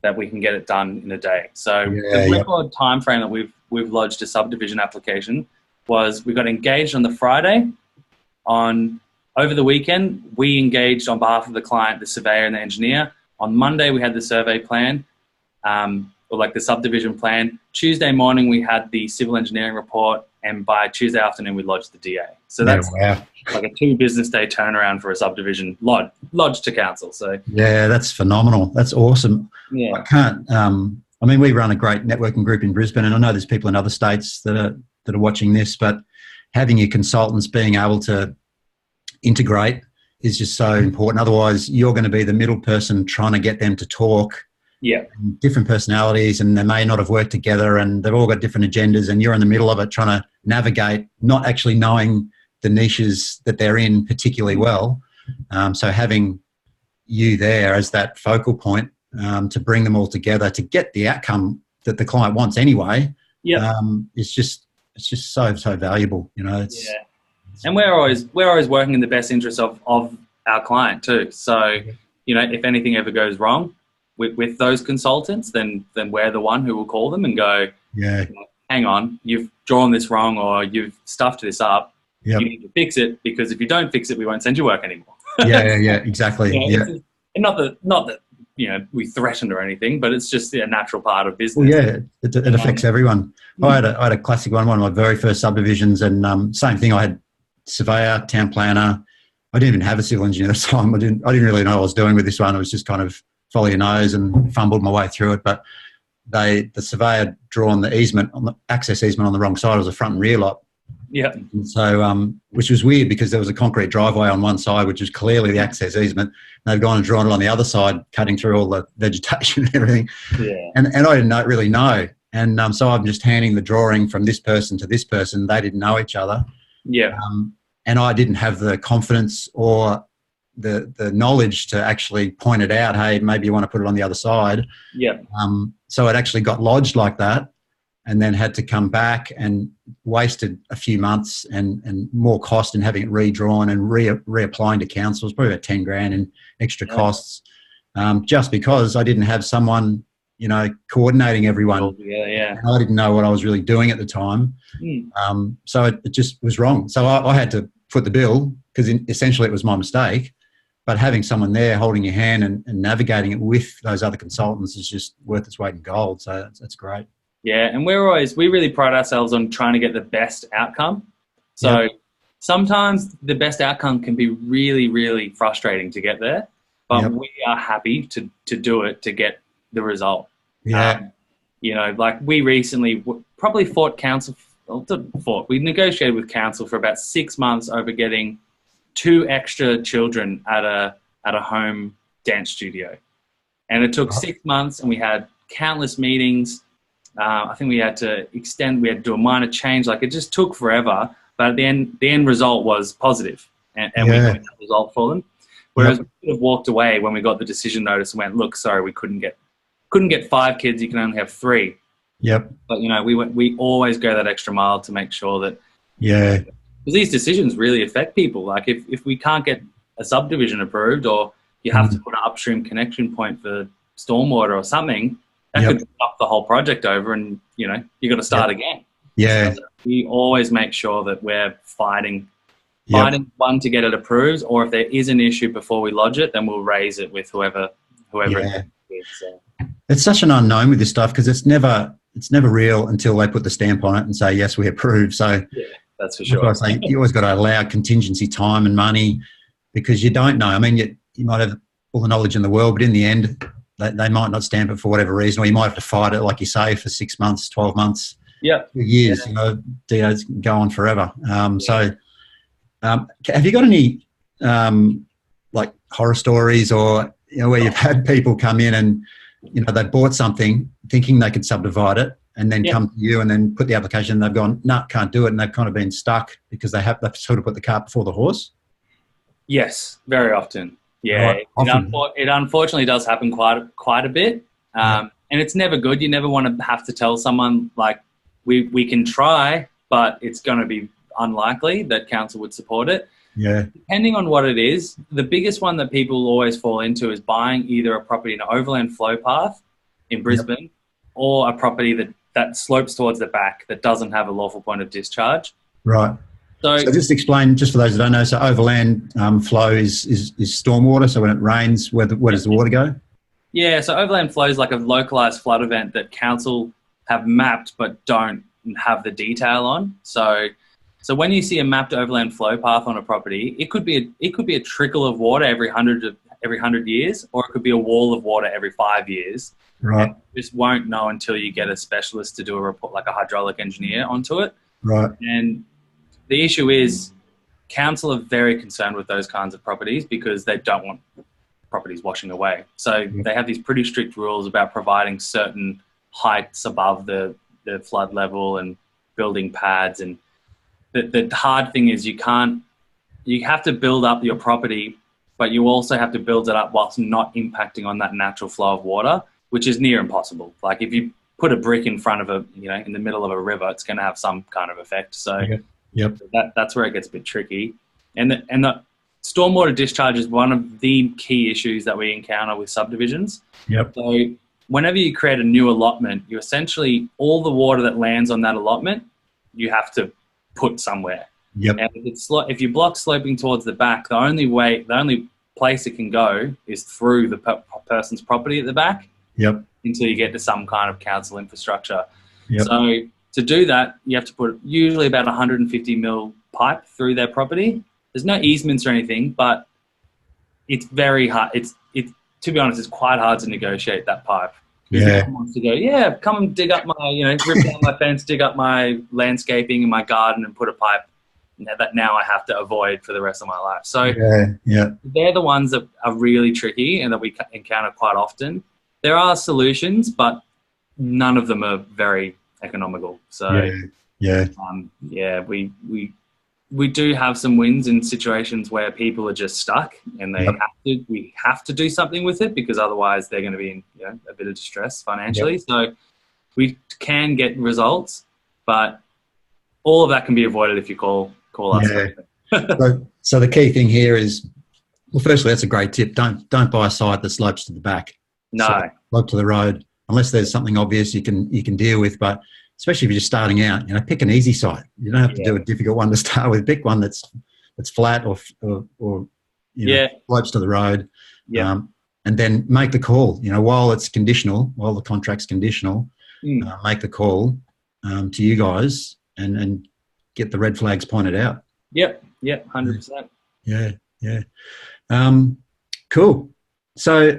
that we can get it done in a day. So the record time frame that we've lodged a subdivision application was we got engaged on the Friday. Over the weekend, we engaged on behalf of the client, the surveyor and the engineer. On Monday, we had the survey plan, or like the subdivision plan. Tuesday morning, we had the civil engineering report, and by Tuesday afternoon, we lodged the DA. So that's like a 2 business day turnaround for a subdivision lodged to council. So yeah, that's phenomenal. That's awesome. Yeah, I can't. I mean, we run a great networking group in Brisbane, and I know there's people in other states that are watching this. But having your consultants being able to integrate is just so important. Otherwise, you're going to be the middle person trying to get them to talk. Yeah. Different personalities, and they may not have worked together, and they've all got different agendas, and you're in the middle of it trying to navigate, not actually knowing the niches that they're in particularly well. So having you there as that focal point to bring them all together to get the outcome that the client wants anyway, it's just so valuable. You know, and we're always working in the best interest of our client too. So if anything ever goes wrong with those consultants, then we're the one who will call them and go, Yeah. hang on, you've drawn this wrong or you've stuffed this up. Yep. You need to fix it, because if you don't fix it, we won't send you work anymore. Yeah, exactly. And not that we threatened or anything, but it's just a natural part of business. Well, yeah, it affects everyone. I had a classic one of my very first subdivisions, and same thing. I had surveyor, town planner. I didn't even have a civil engineer at the time. I didn't really know what I was doing with this one. I was just kind of follow your nose and fumbled my way through it. But the surveyor had drawn the easement on the access easement on the wrong side. It was a front and rear lot. Yeah. And so, which was weird because there was a concrete driveway on one side, which was clearly the access easement. And they've gone and drawn it on the other side, cutting through all the vegetation and everything. Yeah. And I didn't really know. And so I'm just handing the drawing from this person to this person. They didn't know each other. Yeah. And I didn't have the confidence or the knowledge to actually point it out. Hey, maybe you want to put it on the other side. Yeah. So it actually got lodged like that, and then had to come back and wasted a few months and more cost in having it redrawn and reapplying to council. It was probably about 10 grand in extra costs, just because I didn't have someone, coordinating everyone. Yeah. And I didn't know what I was really doing at the time. So it just was wrong. So I had to foot the bill, because essentially it was my mistake. But having someone there holding your hand and navigating it with those other consultants is just worth its weight in gold. So that's great. Yeah, and we really pride ourselves on trying to get the best outcome. So sometimes the best outcome can be really, really frustrating to get there, but we are happy to do it to get the result. Yeah. Like we recently probably we negotiated with council for about 6 months over getting 2 extra children at a home dance studio. And it took 6 months, and we had countless meetings. I think we had to do a minor change. Like, it just took forever, but at the end result was positive, and we got that result for them. Whereas we could have walked away when we got the decision notice and went, look, sorry, we couldn't get 5 kids. You can only have 3. Yep. But we always go that extra mile to make sure that. Yeah. Because these decisions really affect people. Like if we can't get a subdivision approved, or you have to put an upstream connection point for stormwater or something, that could fuck the whole project over, and you got to start again. Yeah. So we always make sure that we're fighting one to get it approved, or if there is an issue before we lodge it, then we'll raise it with whoever it is. So. It's such an unknown with this stuff, because it's never real until they put the stamp on it and say, yes, we approve. So yeah, that's for sure. You always got to allow contingency time and money, because you don't know. I mean, you might have all the knowledge in the world, but in the end, they might not stamp it for whatever reason, or you might have to fight it, like you say, for 6 months, 12 months, 2 years. DOs go on forever. So have you got any like horror stories, or where you've had people come in and they bought something thinking they could subdivide it, and then come to you and then put the application, and they've gone, no, can't do it, and they've kind of been stuck because they've sort of put the cart before the horse? Yes, very often. Yeah, it unfortunately does happen quite a bit, and it's never good. You never want to have to tell someone, like, we can try, but it's going to be unlikely that council would support it. Yeah. Depending on what it is, the biggest one that people always fall into is buying either a property in an overland flow path in Brisbane, or a property that slopes towards the back that doesn't have a lawful point of discharge. Right. So just explain, just for those that don't know, so overland flow is stormwater. So when it rains, where does the water go? Yeah, so overland flow is like a localised flood event that council have mapped but don't have the detail on. So when you see a mapped overland flow path on a property, it could be a trickle of water every 100 years, or it could be a wall of water every 5 years. Right. And you just won't know until you get a specialist to do a report, like a hydraulic engineer, onto it. Right. And the issue is council are very concerned with those kinds of properties, because they don't want properties washing away. So they have these pretty strict rules about providing certain heights above the flood level and building pads. And the hard thing is you have to build up your property, but you also have to build it up whilst not impacting on that natural flow of water, which is near impossible. Like, if you put a brick in front of in the middle of a river, it's going to have some kind of effect. So that's where it gets a bit tricky. And stormwater discharge is one of the key issues that we encounter with subdivisions. Yep. So whenever you create a new allotment, you essentially, all the water that lands on that allotment, you have to put somewhere. Yep. And if you block sloping towards the back, the only place it can go is through the person's property at the back. Yep. Until you get to some kind of council infrastructure. Yep. So to do that, you have to put usually about 150 mil pipe through their property. There's no easements or anything, but it's very hard. It's to be honest, it's quite hard to negotiate that pipe. Yeah. Someone wants to go, yeah, come and dig up my, rip down my fence, dig up my landscaping in my garden and put a pipe that now I have to avoid for the rest of my life. So they're the ones that are really tricky and that we encounter quite often. There are solutions, but none of them are very economical. So we do have some wins in situations where people are just stuck and we have to do something with it because otherwise they're going to be in a bit of distress financially. So we can get results, but all of that can be avoided if you call us. So the key thing here is, well, firstly, that's a great tip. Don't buy a site that slopes to the back. No, slope to the road, unless there's something obvious you can deal with. But especially if you're just starting out, pick an easy site. You don't have to do a difficult one to start with. Pick one that's flat or slopes to the road. Yeah. And then make the call. While it's conditional, while the contract's conditional, make the call to you guys and get the red flags pointed out. Yep. 100%. Yeah. Cool. So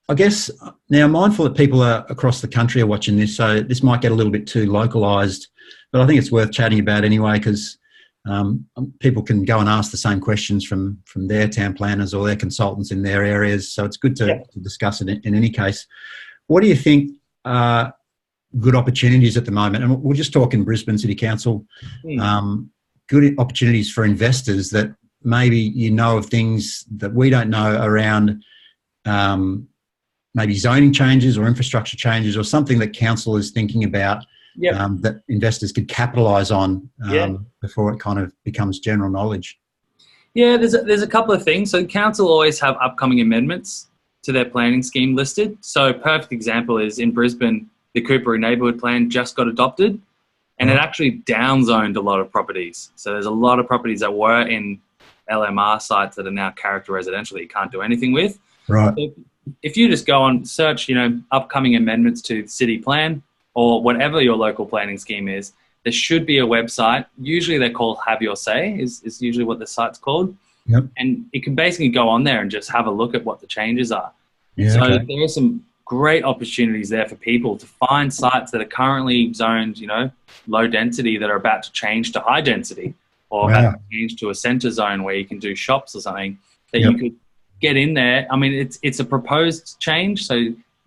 I guess now, mindful that people across the country are watching this, so this might get a little bit too localised, but I think it's worth chatting about anyway because people can go and ask the same questions from their town planners or their consultants in their areas. So it's good to discuss it in any case. What do you think are good opportunities at the moment? And we'll just talk in Brisbane City Council. Good opportunities for investors that maybe of things that we don't know around maybe zoning changes or infrastructure changes or something that council is thinking about that investors could capitalise on before it kind of becomes general knowledge. Yeah, there's a couple of things. So council always have upcoming amendments to their planning scheme listed. So a perfect example is in Brisbane, the Cooperee Neighbourhood Plan just got adopted and it actually downzoned a lot of properties. So there's a lot of properties that were in LMR sites that are now character residential that you can't do anything with. Right. So if you just go on search, upcoming amendments to city plan or whatever your local planning scheme is, there should be a website. Usually they're called Have Your Say is usually what the site's called. Yep. And you can basically go on there and just have a look at what the changes are. Yeah, so there are some great opportunities there for people to find sites that are currently zoned, low density that are about to change to high density or about to change to a centre zone where you can do shops or something that you could get in there. I mean, it's a proposed change, so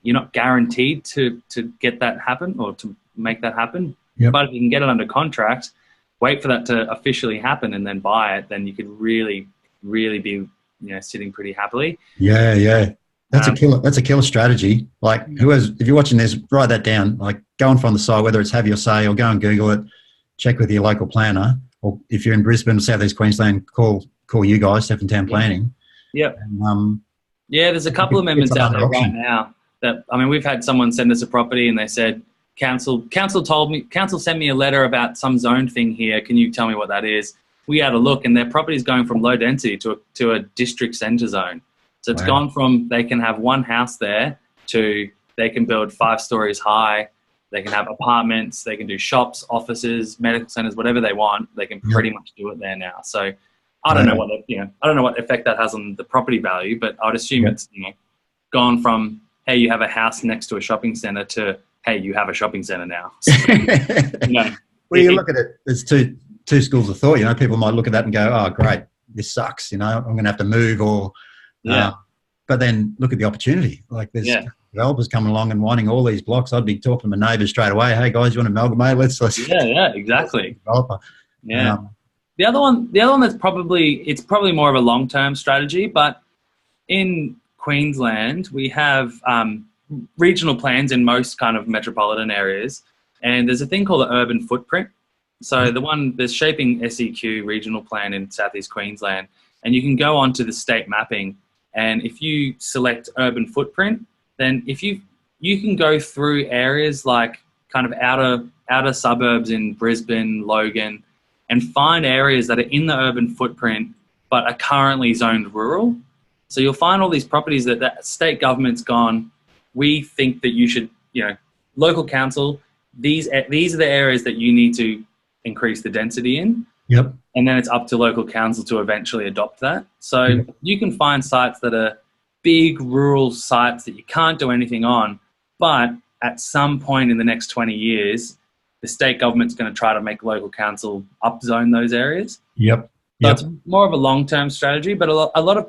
you're not guaranteed to get that happen or to make that happen. Yep. But if you can get it under contract, wait for that to officially happen and then buy it, then you could really, really be sitting pretty happily. Yeah. That's a killer strategy. Like if you're watching this, write that down. Like go and find the site, whether it's Have Your Say or go and Google it, check with your local planner, or if you're in Brisbane, South East Queensland, call you guys, Steffan Town Planning. Yep. There's a couple of amendments out there right now that, we've had someone send us a property and they said, council sent me a letter about some zone thing here. Can you tell me what that is? We had a look and their property is going from low density to a district centre zone. So it's gone from they can have one house there to they can build 5 stories high. They can have apartments. They can do shops, offices, medical centres, whatever they want. They can pretty much do it there now. So I don't know what effect that has on the property value, but I'd assume it's gone from hey, you have a house next to a shopping centre to hey, you have a shopping centre now. So, well, you look at it. There's two schools of thought. People might look at that and go, "Oh, great, this sucks." I'm going to have to move, or but then look at the opportunity. Like there's developers coming along and wanting all these blocks. I'd be talking to my neighbours straight away. Hey guys, you want to amalgamate? Let's exactly. Developer. Yeah. The other one that's probably more of a long-term strategy, but in Queensland we have regional plans in most kind of metropolitan areas, and there's a thing called the urban footprint. So there's Shaping SEQ regional plan in Southeast Queensland, and you can go onto the state mapping, and if you select urban footprint, then if you can go through areas like kind of outer suburbs in Brisbane, Logan, and find areas that are in the urban footprint but are currently zoned rural. So you'll find all these properties that the state government's gone, we think that you should, local council, these are the areas that you need to increase the density in. Yep. And then it's up to local council to eventually adopt that. So you can find sites that are big rural sites that you can't do anything on, but at some point in the next 20 years, the state government's going to try to make local council upzone those areas. Yep. So it's more of a long-term strategy, but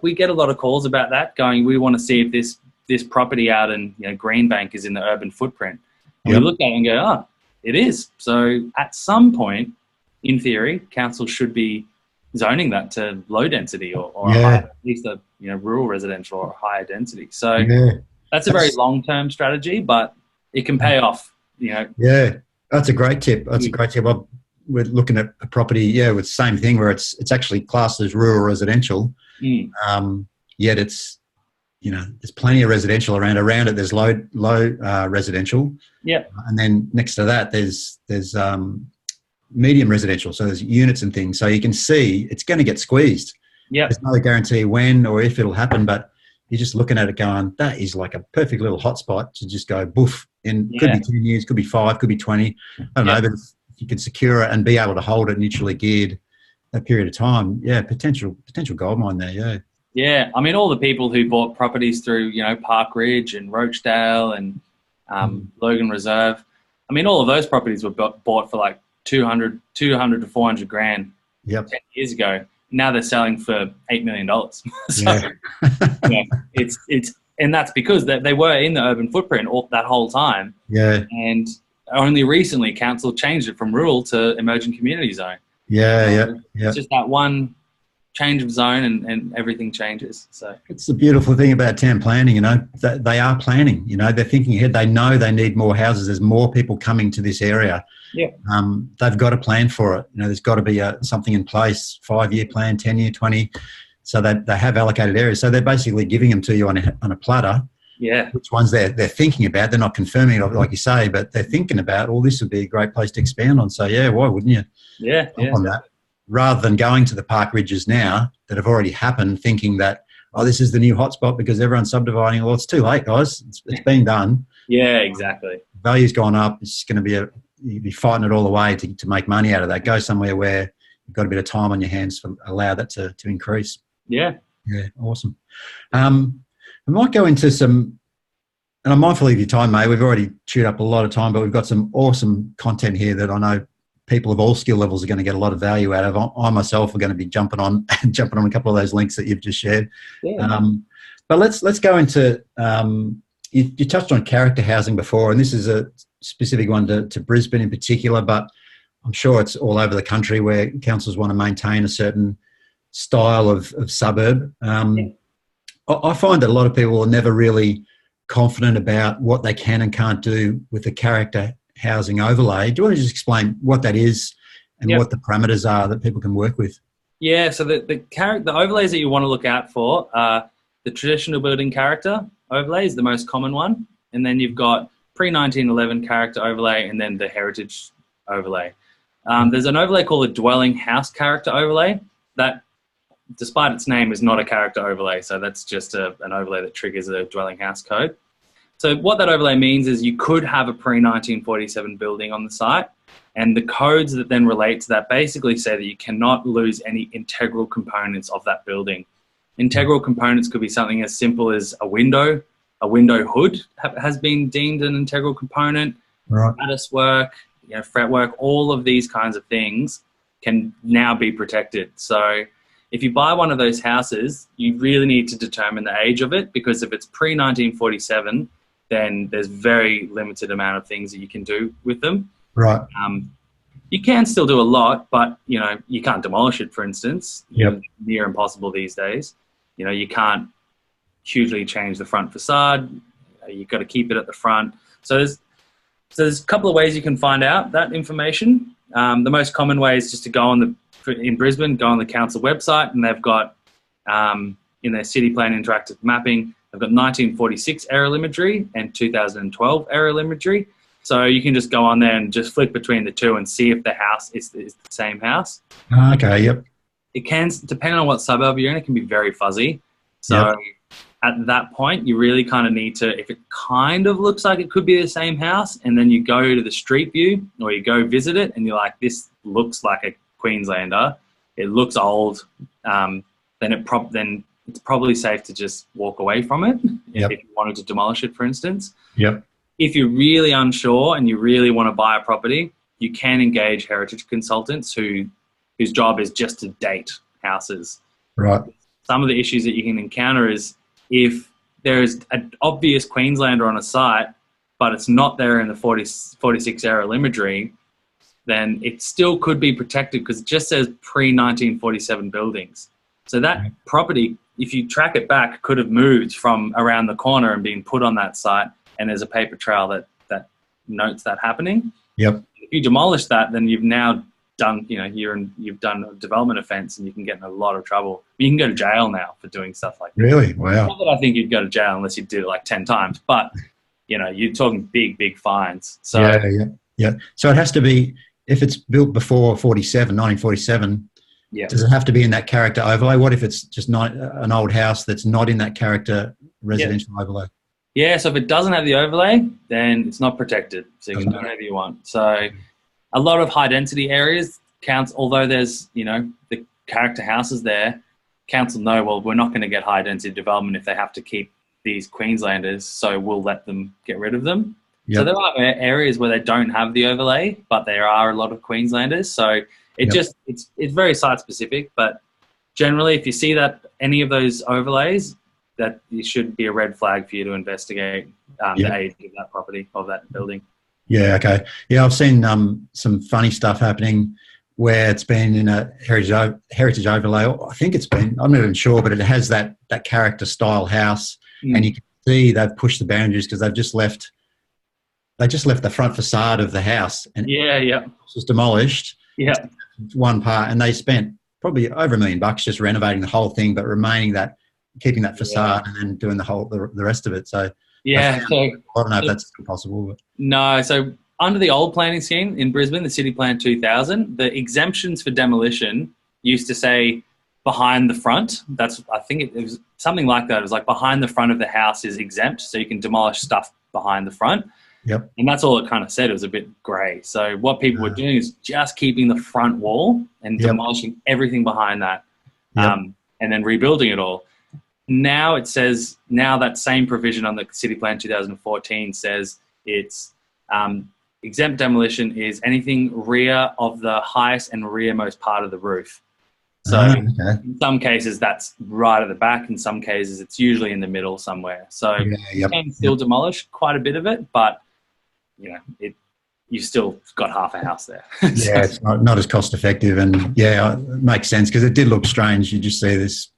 we get a lot of calls about that going, we want to see if this property out in Greenbank is in the urban footprint. And we look at it and go, oh, it is. So at some point, in theory, council should be zoning that to low density or at least a rural residential or higher density. So that's a very long-term strategy, but it can pay off. Yeah, that's a great tip. We're looking at a property, with the same thing where it's actually classed as rural residential, yet it's there's plenty of residential around it. There's low residential, and then next to that there's medium residential. So there's units and things. So you can see it's going to get squeezed. Yeah, there's no guarantee when or if it'll happen, but you're just looking at it going, that is like a perfect little hotspot to just go boof. In could be 10 years, could be 5, could be 20. I don't know, but if you can secure it and be able to hold it neutrally geared that period of time, potential gold mine there. Yeah, I mean, all the people who bought properties through, Park Ridge and Roachdale and Logan Reserve, I mean, all of those properties were bought for like 200 to 400 grand 10 years ago. Now they're selling for $8 million. So, it's and that's because they were in the urban footprint that whole time. Yeah. And only recently council changed it from rural to emerging community zone. It's just that one change of zone and everything changes. So it's the beautiful thing about town planning, that they are planning, they're thinking ahead. They know they need more houses. There's more people coming to this area. Yeah. They've got a plan for it. There's got to be something in place, 5-year plan, 10-year, 20. So they have allocated areas. So they're basically giving them to you on a platter. Yeah. Which ones they're thinking about. They're not confirming it, like you say, but they're thinking about, this would be a great place to expand on. So, why wouldn't you? Yeah. On that. Rather than going to the park ridges now that have already happened, thinking that, this is the new hotspot because everyone's subdividing. Well, it's too late, guys. It's been done. Yeah, exactly. Value's gone up. It's going to be you'd be fighting it all the way to make money out of that. Go somewhere where you've got a bit of time on your hands to allow that to increase. Yeah. Yeah, awesome. We might go into some, and I'm mindful of your time, mate. We've already chewed up a lot of time, but we've got some awesome content here that I know people of all skill levels are going to get a lot of value out of. I myself are going to be jumping on a couple of those links that you've just shared. Yeah. But let's go into, you touched on character housing before, and this is a specific one to Brisbane in particular, but I'm sure it's all over the country where councils want to maintain a certain style of suburb. I find that a lot of people are never really confident about what they can and can't do with the character housing overlay. Do you want to just explain what that is and what the parameters are that people can work with? Yeah, so the overlays that you want to look out for are the traditional building character overlay is the most common one, and then you've got pre-1911 character overlay and then the heritage overlay. There's an overlay called a dwelling house character overlay that, despite its name, is not a character overlay. So that's just an overlay that triggers a dwelling house code. So what that overlay means is you could have a pre-1947 building on the site, and the codes that then relate to that basically say that you cannot lose any integral components of that building. Integral components could be something as simple as a window hood has been deemed an integral component, lattice work, fretwork, all of these kinds of things can now be protected. So if you buy one of those houses, you really need to determine the age of it, because if it's pre-1947, then there's very limited amount of things that you can do with them. Right. You can still do a lot, but, you can't demolish it, for instance. Yep. Near impossible these days. You can't hugely change the front facade. You've got to keep it at the front. So there's a couple of ways you can find out that information. The most common way is just to go in Brisbane, go on the council website, and they've got in their city plan interactive mapping, they've got 1946 aerial imagery and 2012 aerial imagery. So you can just go on there and just flick between the two and see if the house is the same house. Okay, yep. It can, depending on what suburb you're in, it can be very fuzzy. So at that point, you really kind of need to, if it kind of looks like it could be the same house, and then you go to the street view or you go visit it and you're like, this looks like a Queenslander, it looks old, then it's probably safe to just walk away from it if you wanted to demolish it, for instance. Yep. If you're really unsure and you really want to buy a property, you can engage heritage consultants whose job is just to date houses. Right. Some of the issues that you can encounter is if there is an obvious Queenslander on a site, but it's not there in the 46 aerial imagery, then it still could be protected because it just says pre-1947 buildings. So that property, if you track it back, could have moved from around the corner and been put on that site, and there's a paper trail that notes that happening. Yep. If you demolish that, then you've now done, you've done a development offence and you can get in a lot of trouble. You can go to jail now for doing stuff like that. Really? Wow. Not that I think you'd go to jail unless you did it like 10 times, but you're talking big fines. So yeah. So it has to be, if it's built before 1947, does it have to be in that character overlay? What if it's just not an old house that's not in that character residential overlay? Yeah, so if it doesn't have the overlay, then it's not protected. So you can do whatever you want. So a lot of high density areas, although there's, the character houses there, council know, well, we're not going to get high density development if they have to keep these Queenslanders, so we'll let them get rid of them. Yep. So there are areas where they don't have the overlay, but there are a lot of Queenslanders. So it's very site specific, but generally if you see that any of those overlays, that it should be a red flag for you to investigate the age of that property, of that building. Yeah, okay. Yeah, I've seen some funny stuff happening where it's been in a heritage overlay. I think it's been, I'm not even sure, but it has that character style house, and you can see they've pushed the boundaries because they've just left the front facade of the house, and it was demolished. Yeah, one part, and they spent probably over $1 million just renovating the whole thing, but keeping that facade and then doing the rest of it. So I don't know if that's possible. But. No, so under the old planning scheme in Brisbane, the City Plan 2000, the exemptions for demolition used to say behind the front. I think it was something like that. It was like behind the front of the house is exempt, so you can demolish stuff behind the front. Yep. And that's all it kind of said. It was a bit grey. So what people were doing is just keeping the front wall and demolishing everything behind that, and then rebuilding it all. Now it says, that same provision on the City Plan 2014 says it's exempt demolition is anything rear of the highest and rearmost part of the roof. So in some cases that's right at the back, in some cases it's usually in the middle somewhere. So you can still demolish quite a bit of it, but you've still got half a house there. Yeah, it's not as cost effective, and it makes sense because it did look strange. You just see this.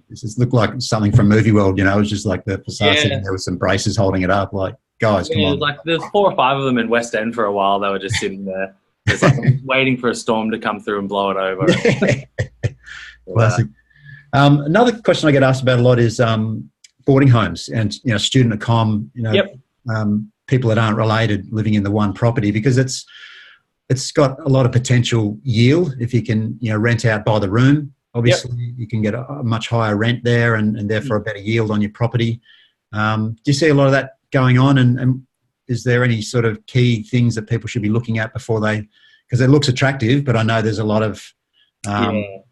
This just looked like something from Movie World, it was just like the facade sitting there with some braces holding it up. Like, guys, come on. Like there's 4 or 5 of them in West End for a while. They were just sitting there. It's like waiting for a storm to come through and blow it over. Classic. Another question I get asked about a lot is boarding homes and student accom. People that aren't related living in the one property, because it's got a lot of potential yield if you can rent out by the room. Obviously, you can get a much higher rent there and therefore a better yield on your property. Do you see a lot of that going on? And is there any sort of key things that people should be looking at before because it looks attractive, but I know there's a lot of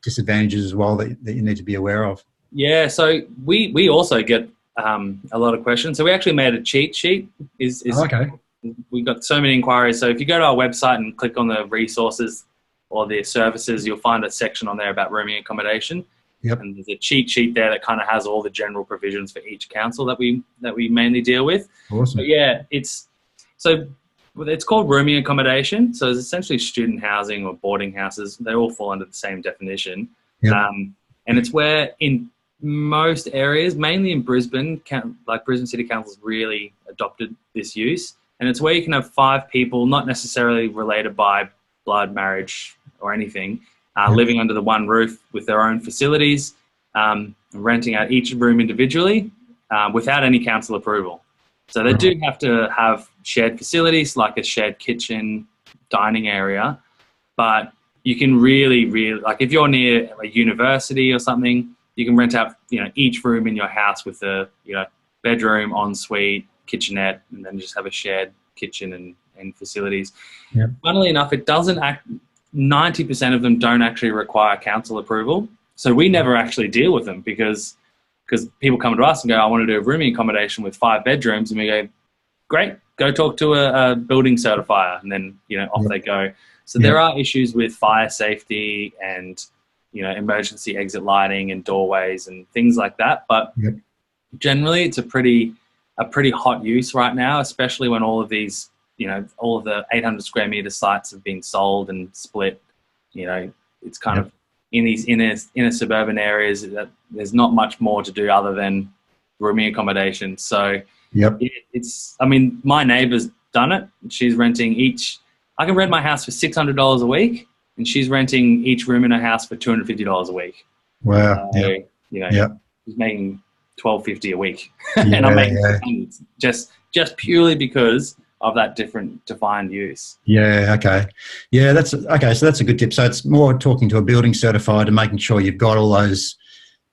disadvantages as well that you need to be aware of. Yeah, so we also get a lot of questions. So we actually made a cheat sheet. We got so many inquiries. So if you go to our website and click on the resources or the services, you'll find a section on there about rooming accommodation. Yep. And there's a cheat sheet there that kind of has all the general provisions for each council that we mainly deal with. Awesome. But it's called rooming accommodation. So it's essentially student housing or boarding houses. They all fall under the same definition. Yep. And it's where in most areas, mainly in Brisbane, like Brisbane City Council's really adopted this use. And it's where you can have 5 people, not necessarily related by blood, marriage, or anything, living under the one roof with their own facilities, renting out each room individually without any council approval. So they do have to have shared facilities like a shared kitchen, dining area, but you can really, like if you're near a university or something, you can rent out, each room in your house with a, bedroom, ensuite, kitchenette, and then just have a shared kitchen and facilities. Yep. Funnily enough, it doesn't 90% of them don't actually require council approval. So we never actually deal with them because people come to us and go, I want to do a rooming accommodation with 5 bedrooms. And we go, great, go talk to a building certifier. And then, off they go. So there are issues with fire safety and, emergency exit lighting and doorways and things like that. But generally it's a pretty hot use right now, especially when all of these, all of the 800 square meter sites have been sold and split. It's kind of in these inner suburban areas that there's not much more to do other than rooming accommodation. So my neighbour's done it. She's renting I can rent my house for $600 a week, and she's renting each room in her house for $250 a week. Wow. She's making $1,250 a week, and I'm making just purely because of that different defined use. Yeah. Okay. Yeah. That's okay. So that's a good tip. So it's more talking to a building certified and making sure you've got all those,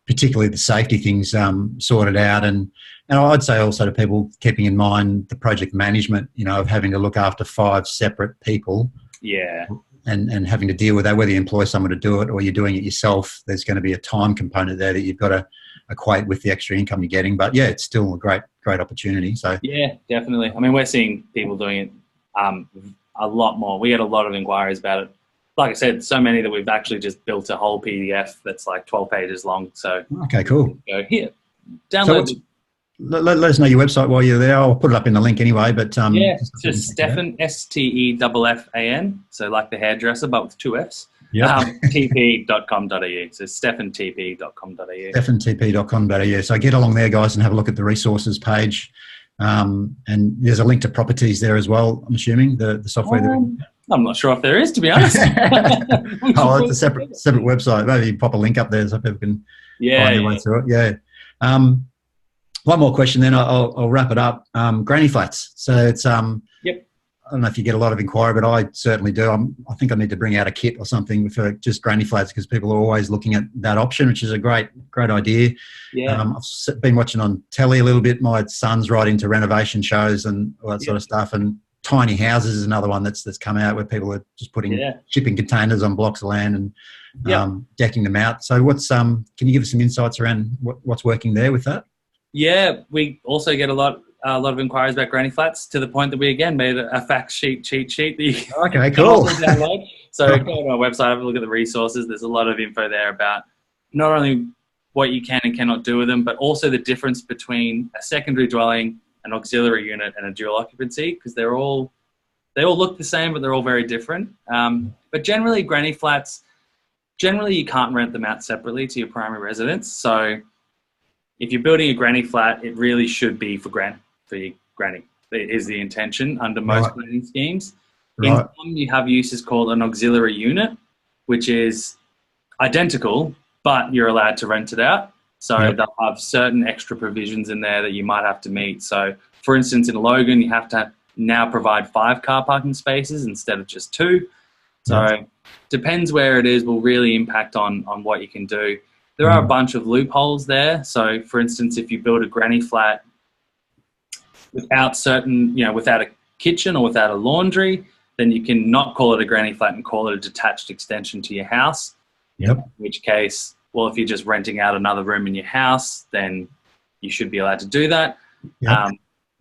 particularly the safety things, sorted out. And I'd say also to people keeping in mind the project management, of having to look after 5 separate people. Yeah. And having to deal with that, whether you employ someone to do it or you're doing it yourself, there's going to be a time component there that you've got to equate with the extra income you're getting. But it's still a great opportunity. So yeah, definitely. I mean, we're seeing people doing it a lot more. We get a lot of inquiries about it. Like I said, so many that we've actually just built a whole PDF that's like 12 pages long. So okay, cool. Go here, download. Let us know your website while you're there. I'll put it up in the link anyway. But it's just Steffan, Steffan. So like the hairdresser, but with 2 Fs. tp.com.au. So steffantp.com.au. steffantp.com.au. So get along there, guys, and have a look at the resources page. And there's a link to Properties there as well, I'm assuming, the software. I'm not sure if there is, to be honest. It's a separate website. Maybe you pop a link up there so people can find their way through it. Yeah. One more question, then I'll wrap it up. Granny flats. So it's I don't know if you get a lot of inquiry, but I certainly do. I think I need to bring out a kit or something for just granny flats because people are always looking at that option, which is a great idea. Yeah. I've been watching on telly a little bit. My son's right into renovation shows and all that sort of stuff. And tiny houses is another one that's come out where people are just putting shipping containers on blocks of land and decking them out. So can you give us some insights around what's working there with that? Yeah, we also get a lot of inquiries about granny flats to the point that we again made a fact sheet, cheat sheet that you okay, cool. can download. So go to our website, have a look at the resources. There's a lot of info there about not only what you can and cannot do with them, but also the difference between a secondary dwelling, an auxiliary unit, and a dual occupancy, because they all look the same, but they're all very different. But generally, granny flats, you can't rent them out separately to your primary residence. So if you're building a granny flat, it really should be for your granny. It is the intention under most planning schemes. In some, you have uses called an auxiliary unit, which is identical, but you're allowed to rent it out. So they'll have certain extra provisions in there that you might have to meet. So, for instance, in Logan, you have to now provide 5 car parking spaces instead of just 2. So depends where it is will really impact on what you can do. There are a bunch of loopholes there. So, for instance, if you build a granny flat without without a kitchen or without a laundry, then you can not call it a granny flat and call it a detached extension to your house. Yep. In which case, well, if you're just renting out another room in your house, then you should be allowed to do that. Yep.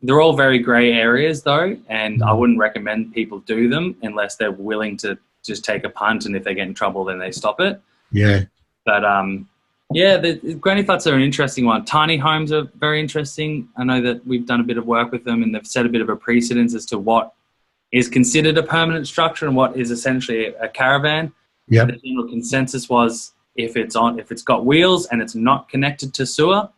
They're all very grey areas, though, and I wouldn't recommend people do them unless they're willing to just take a punt, and if they get in trouble, then they stop it. Yeah. But the granny flats are an interesting one. Tiny homes are very interesting. I know that we've done a bit of work with them, and they've set a bit of a precedence as to what is considered a permanent structure and what is essentially a caravan. Yep. The general consensus was if it's got wheels and it's not connected to sewer,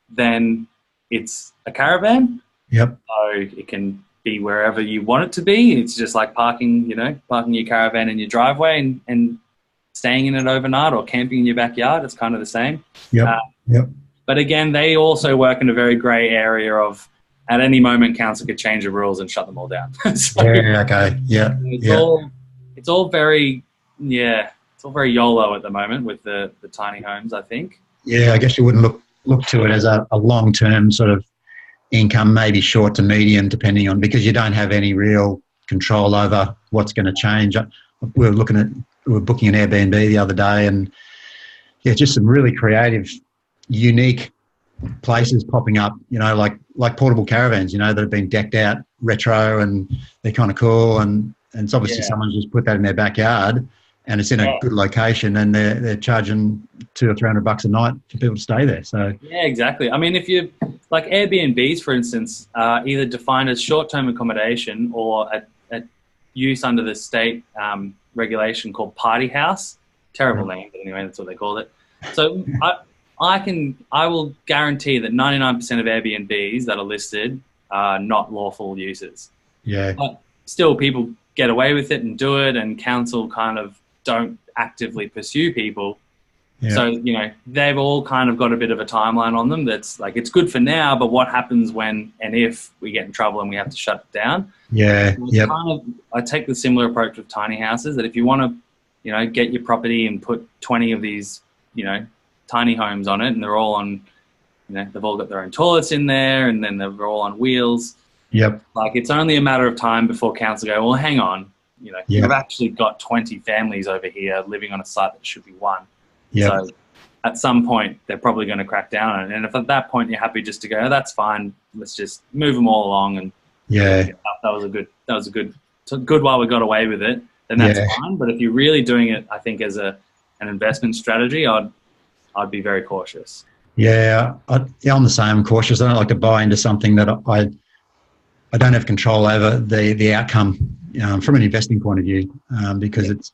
then it's a caravan. Yep. So it can be wherever you want it to be. It's just like parking your caravan in your driveway and staying in it overnight, or camping in your backyard. It's kind of the same. Yep. But again, they also work in a very grey area of, at any moment, council could change the rules and shut them all down. So Okay. Yeah. It's all very YOLO at the moment with the tiny homes, I think. Yeah, I guess you wouldn't look to it as a long-term sort of income, maybe short to medium, depending on, because you don't have any real control over what's going to change. We were booking an Airbnb the other day, and just some really creative, unique places popping up, like portable caravans, that have been decked out retro, and they're kind of cool, and it's obviously someone's just put that in their backyard, and it's in a good location, and they're charging $200 or $300 a night for people to stay there. So yeah, exactly. I mean, if you like Airbnbs, for instance, are either defined as short-term accommodation or a use under the state regulation called party house. Terrible name, but anyway, that's what they call it. So I will guarantee that 99% of Airbnbs that are listed are not lawful uses. Yeah. But still, people get away with it and do it, and council kind of don't actively pursue people. Yeah. So, they've all kind of got a bit of a timeline on them that's like, it's good for now, but what happens when and if we get in trouble and we have to shut it down? Yeah. So I take the similar approach with tiny houses, that if you want to, get your property and put 20 of these, tiny homes on it, and they're all on, they've all got their own toilets in there, and then they're all on wheels. Yep. Like, it's only a matter of time before council go, well, hang on, you've actually got 20 families over here living on a site that should be one. Yep. So at some point, they're probably going to crack down on it. And if at that point you're happy just to go, oh, that's fine, let's just move them all along, and that was a good while we got away with it, then that's fine. But if you're really doing it, I think as an investment strategy, I'd be very cautious. Yeah, I'm the same. I'm cautious. I don't like to buy into something that I don't have control over the outcome from an investing point of view, because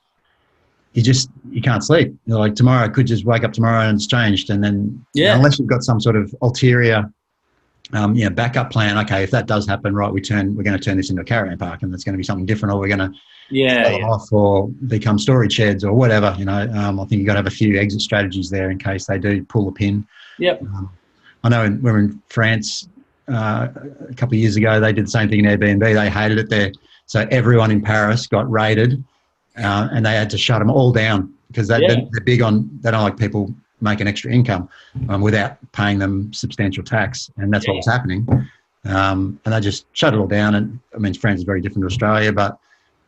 you can't sleep. Like, tomorrow, I could just wake up tomorrow and it's changed, and then unless you've got some sort of ulterior backup plan. Okay, if that does happen, right, we're going to turn this into a caravan park, and it's going to be something different, or we're going to sell it off or become storage sheds or whatever. I think you've got to have a few exit strategies there in case they do pull the pin. Yep. I know we were in France a couple of years ago. They did the same thing in Airbnb. They hated it there, so everyone in Paris got raided, and they had to shut them all down because they're big on, they don't like people making extra income without paying them substantial tax, and that's what was happening. And they just shut it all down. And I mean, France is very different to Australia, but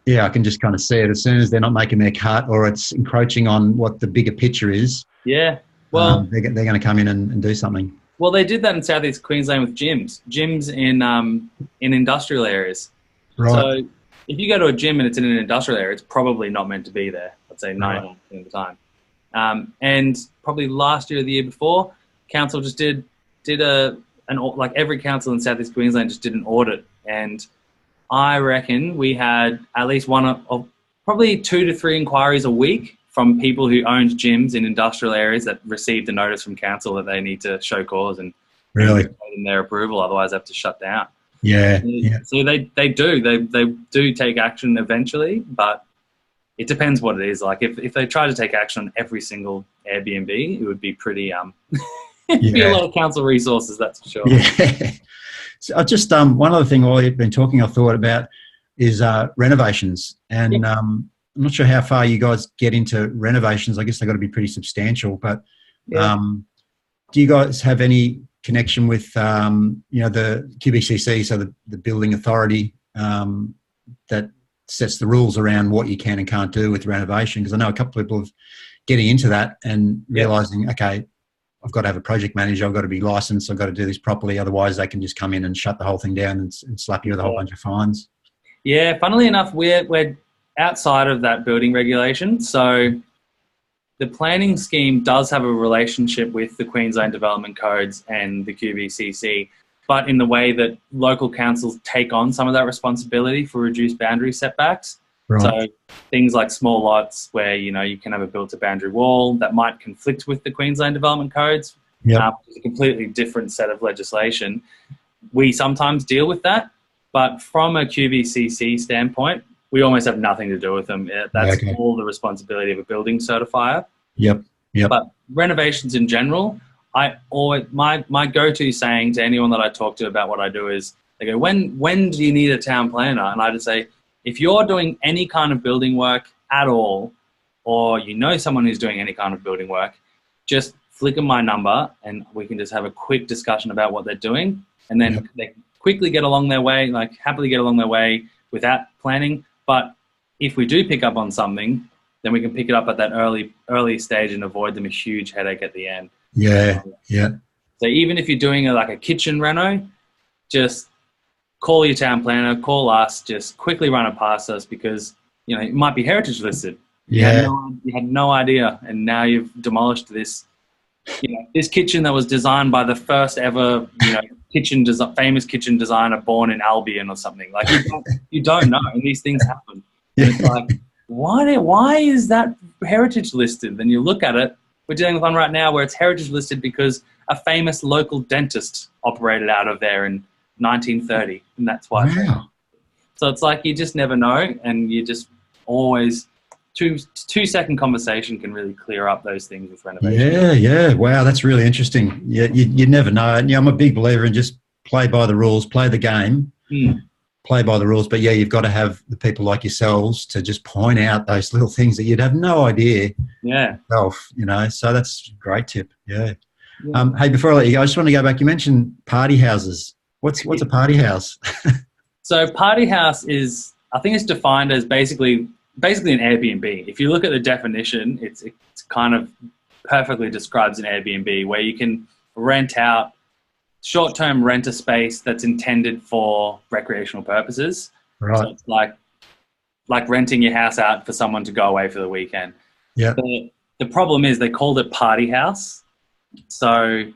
I can just kind of see it as soon as they're not making their cut, or it's encroaching on what the bigger picture is. Yeah, well, they're going to come in and do something. Well, they did that in Southeast Queensland with gyms in industrial areas. Right. So if you go to a gym and it's in an industrial area, it's probably not meant to be there. I'd say 99% of the time. And probably last year or the year before, council just did like every council in Southeast Queensland just did an audit, and I reckon we had at least probably 2 to 3 inquiries a week from people who owned gyms in industrial areas that received a notice from council that they need to show cause and really in their approval, otherwise they have to shut down. Yeah. So they do take action eventually, but it depends what it is. Like if they try to take action on every single Airbnb, it would be pretty it'd be a lot of council resources, that's for sure. Yeah. So I just one other thing while you've been talking, I thought about is renovations, and I'm not sure how far you guys get into renovations. I guess they've got to be pretty substantial, but do you guys have any connection with the QBCC, so the building authority that sets the rules around what you can and can't do with renovation? Because I know a couple of people are getting into that and realising, okay, I've got to have a project manager, I've got to be licensed, I've got to do this properly, otherwise they can just come in and shut the whole thing down and slap you with a whole bunch of fines. Yeah, funnily enough, we're outside of that building regulation. So the planning scheme does have a relationship with the Queensland Development Codes and the QBCC, but in the way that local councils take on some of that responsibility for reduced boundary setbacks. Right. So things like small lots where, you can have a built-to-boundary wall that might conflict with the Queensland Development Codes. Yep. It's a completely different set of legislation. We sometimes deal with that, But from a QBCC standpoint, we almost have nothing to do with them. That's all the responsibility of a building certifier. Yep. But renovations in general, my go-to saying to anyone that I talk to about what I do is, they go, when do you need a town planner? And I just say, if you're doing any kind of building work at all, or you know someone who's doing any kind of building work, just flick them my number and we can just have a quick discussion about what they're doing. And then they quickly get along their way, like happily get along their way without planning. But if we do pick up on something, then we can pick it up at that early stage and avoid them a huge headache at the end. Yeah. So even if you're doing a kitchen reno, just call your town planner, call us, just quickly run it past us, because it might be heritage listed. You had no idea, and now you've demolished this. This kitchen that was designed by the first ever, famous kitchen designer born in Albion or something. Like you don't know, and these things happen. And it's like, why is that heritage listed? Then you look at it. We're dealing with one right now where it's heritage listed because a famous local dentist operated out of there in 1930, and that's why. Wow. So it's like you just never know, and you just always. 2-second conversation can really clear up those things with renovation. Yeah. Wow, that's really interesting. Yeah, you never know. And I'm a big believer in just play by the rules, play the game, play by the rules. But you've got to have the people like yourselves to just point out those little things that you'd have no idea. Yeah. Yourself, So that's a great tip. Yeah. Hey, before I let you go, I just want to go back. You mentioned party houses. What's a party house? So party house is, I think it's defined as basically an Airbnb. If you look at the definition, it's kind of perfectly describes an Airbnb, where you can short-term rent a space that's intended for recreational purposes. Right. So it's like renting your house out for someone to go away for the weekend. Yeah. The problem is they called it party house. So,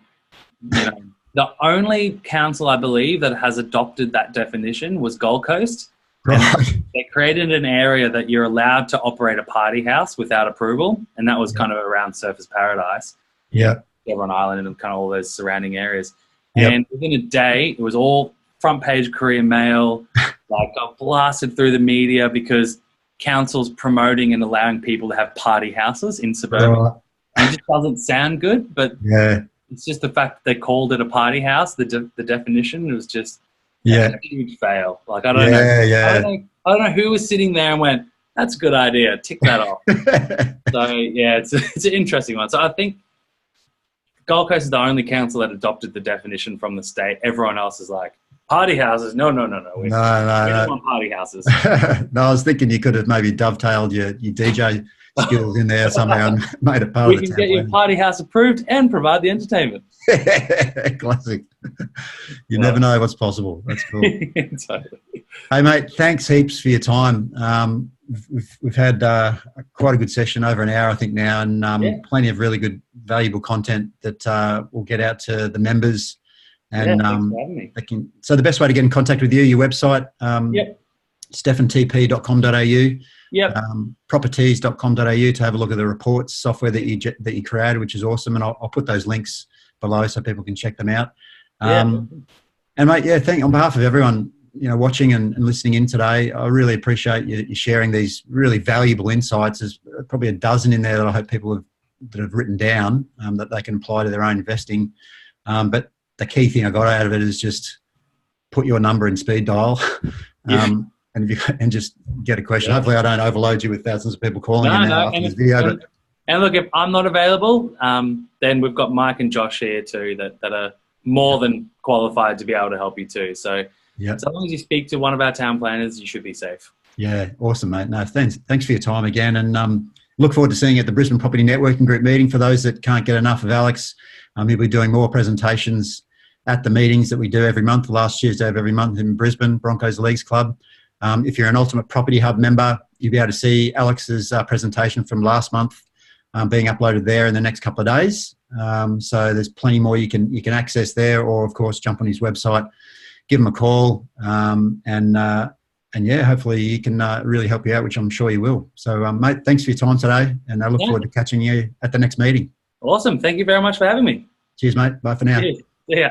the only council I believe that has adopted that definition was Gold Coast. Right. They created an area that you're allowed to operate a party house without approval, and that was kind of around Surfers Paradise. Yeah. Devon Island and kind of all those surrounding areas. Yep. And within a day, it was all front page Courier Mail, got blasted through the media because council's promoting and allowing people to have party houses in suburban. Right. And it just doesn't sound good, but it's just the fact that they called it a party house. The definition was just a huge fail. I don't know. I don't know who was sitting there and went, "That's a good idea. Tick that off." So it's an interesting one. So I think Gold Coast is the only council that adopted the definition from the state. Everyone else is like, party houses? No. We don't want party houses. No, I was thinking you could have maybe dovetailed your DJ skills in there somehow and made it part of the We can get your party house approved and provide the entertainment. Classic. You never know what's possible. That's cool. Totally. Hey, mate, thanks heaps for your time. We've had quite a good session, over an hour, I think now, and plenty of really good, valuable content that we'll get out to the members. And so the best way to get in contact with you, your website, steffantp.com.au. Yep. Properties.com.au to have a look at the reports software that you created, which is awesome, and I'll put those links below so people can check them out. And mate, on behalf of everyone watching and listening in today, I really appreciate you sharing these really valuable insights. There's probably a dozen in there that I hope people have written down that they can apply to their own investing. But the key thing I got out of it is just put your number in speed dial. And just get a question. Hopefully I don't overload you with thousands of people calling in now after this video. And look, if I'm not available, then we've got Mike and Josh here too that are more than qualified to be able to help you too. So as long as you speak to one of our town planners, you should be safe. Yeah, awesome, mate. No, thanks for your time again, and look forward to seeing you at the Brisbane Property Networking Group meeting. For those that can't get enough of Alex, he'll be doing more presentations at the meetings that we do every month, the last Tuesday of every month in Brisbane, Broncos Leagues Club. If you're an Ultimate Property Hub member, you'll be able to see Alex's presentation from last month being uploaded there in the next couple of days. So there's plenty more you can access there, or of course jump on his website, give him a call, and hopefully he can really help you out, which I'm sure he will. So mate, thanks for your time today, and I look forward to catching you at the next meeting. Awesome. Thank you very much for having me. Cheers, mate. Bye for now. Cheers. See ya.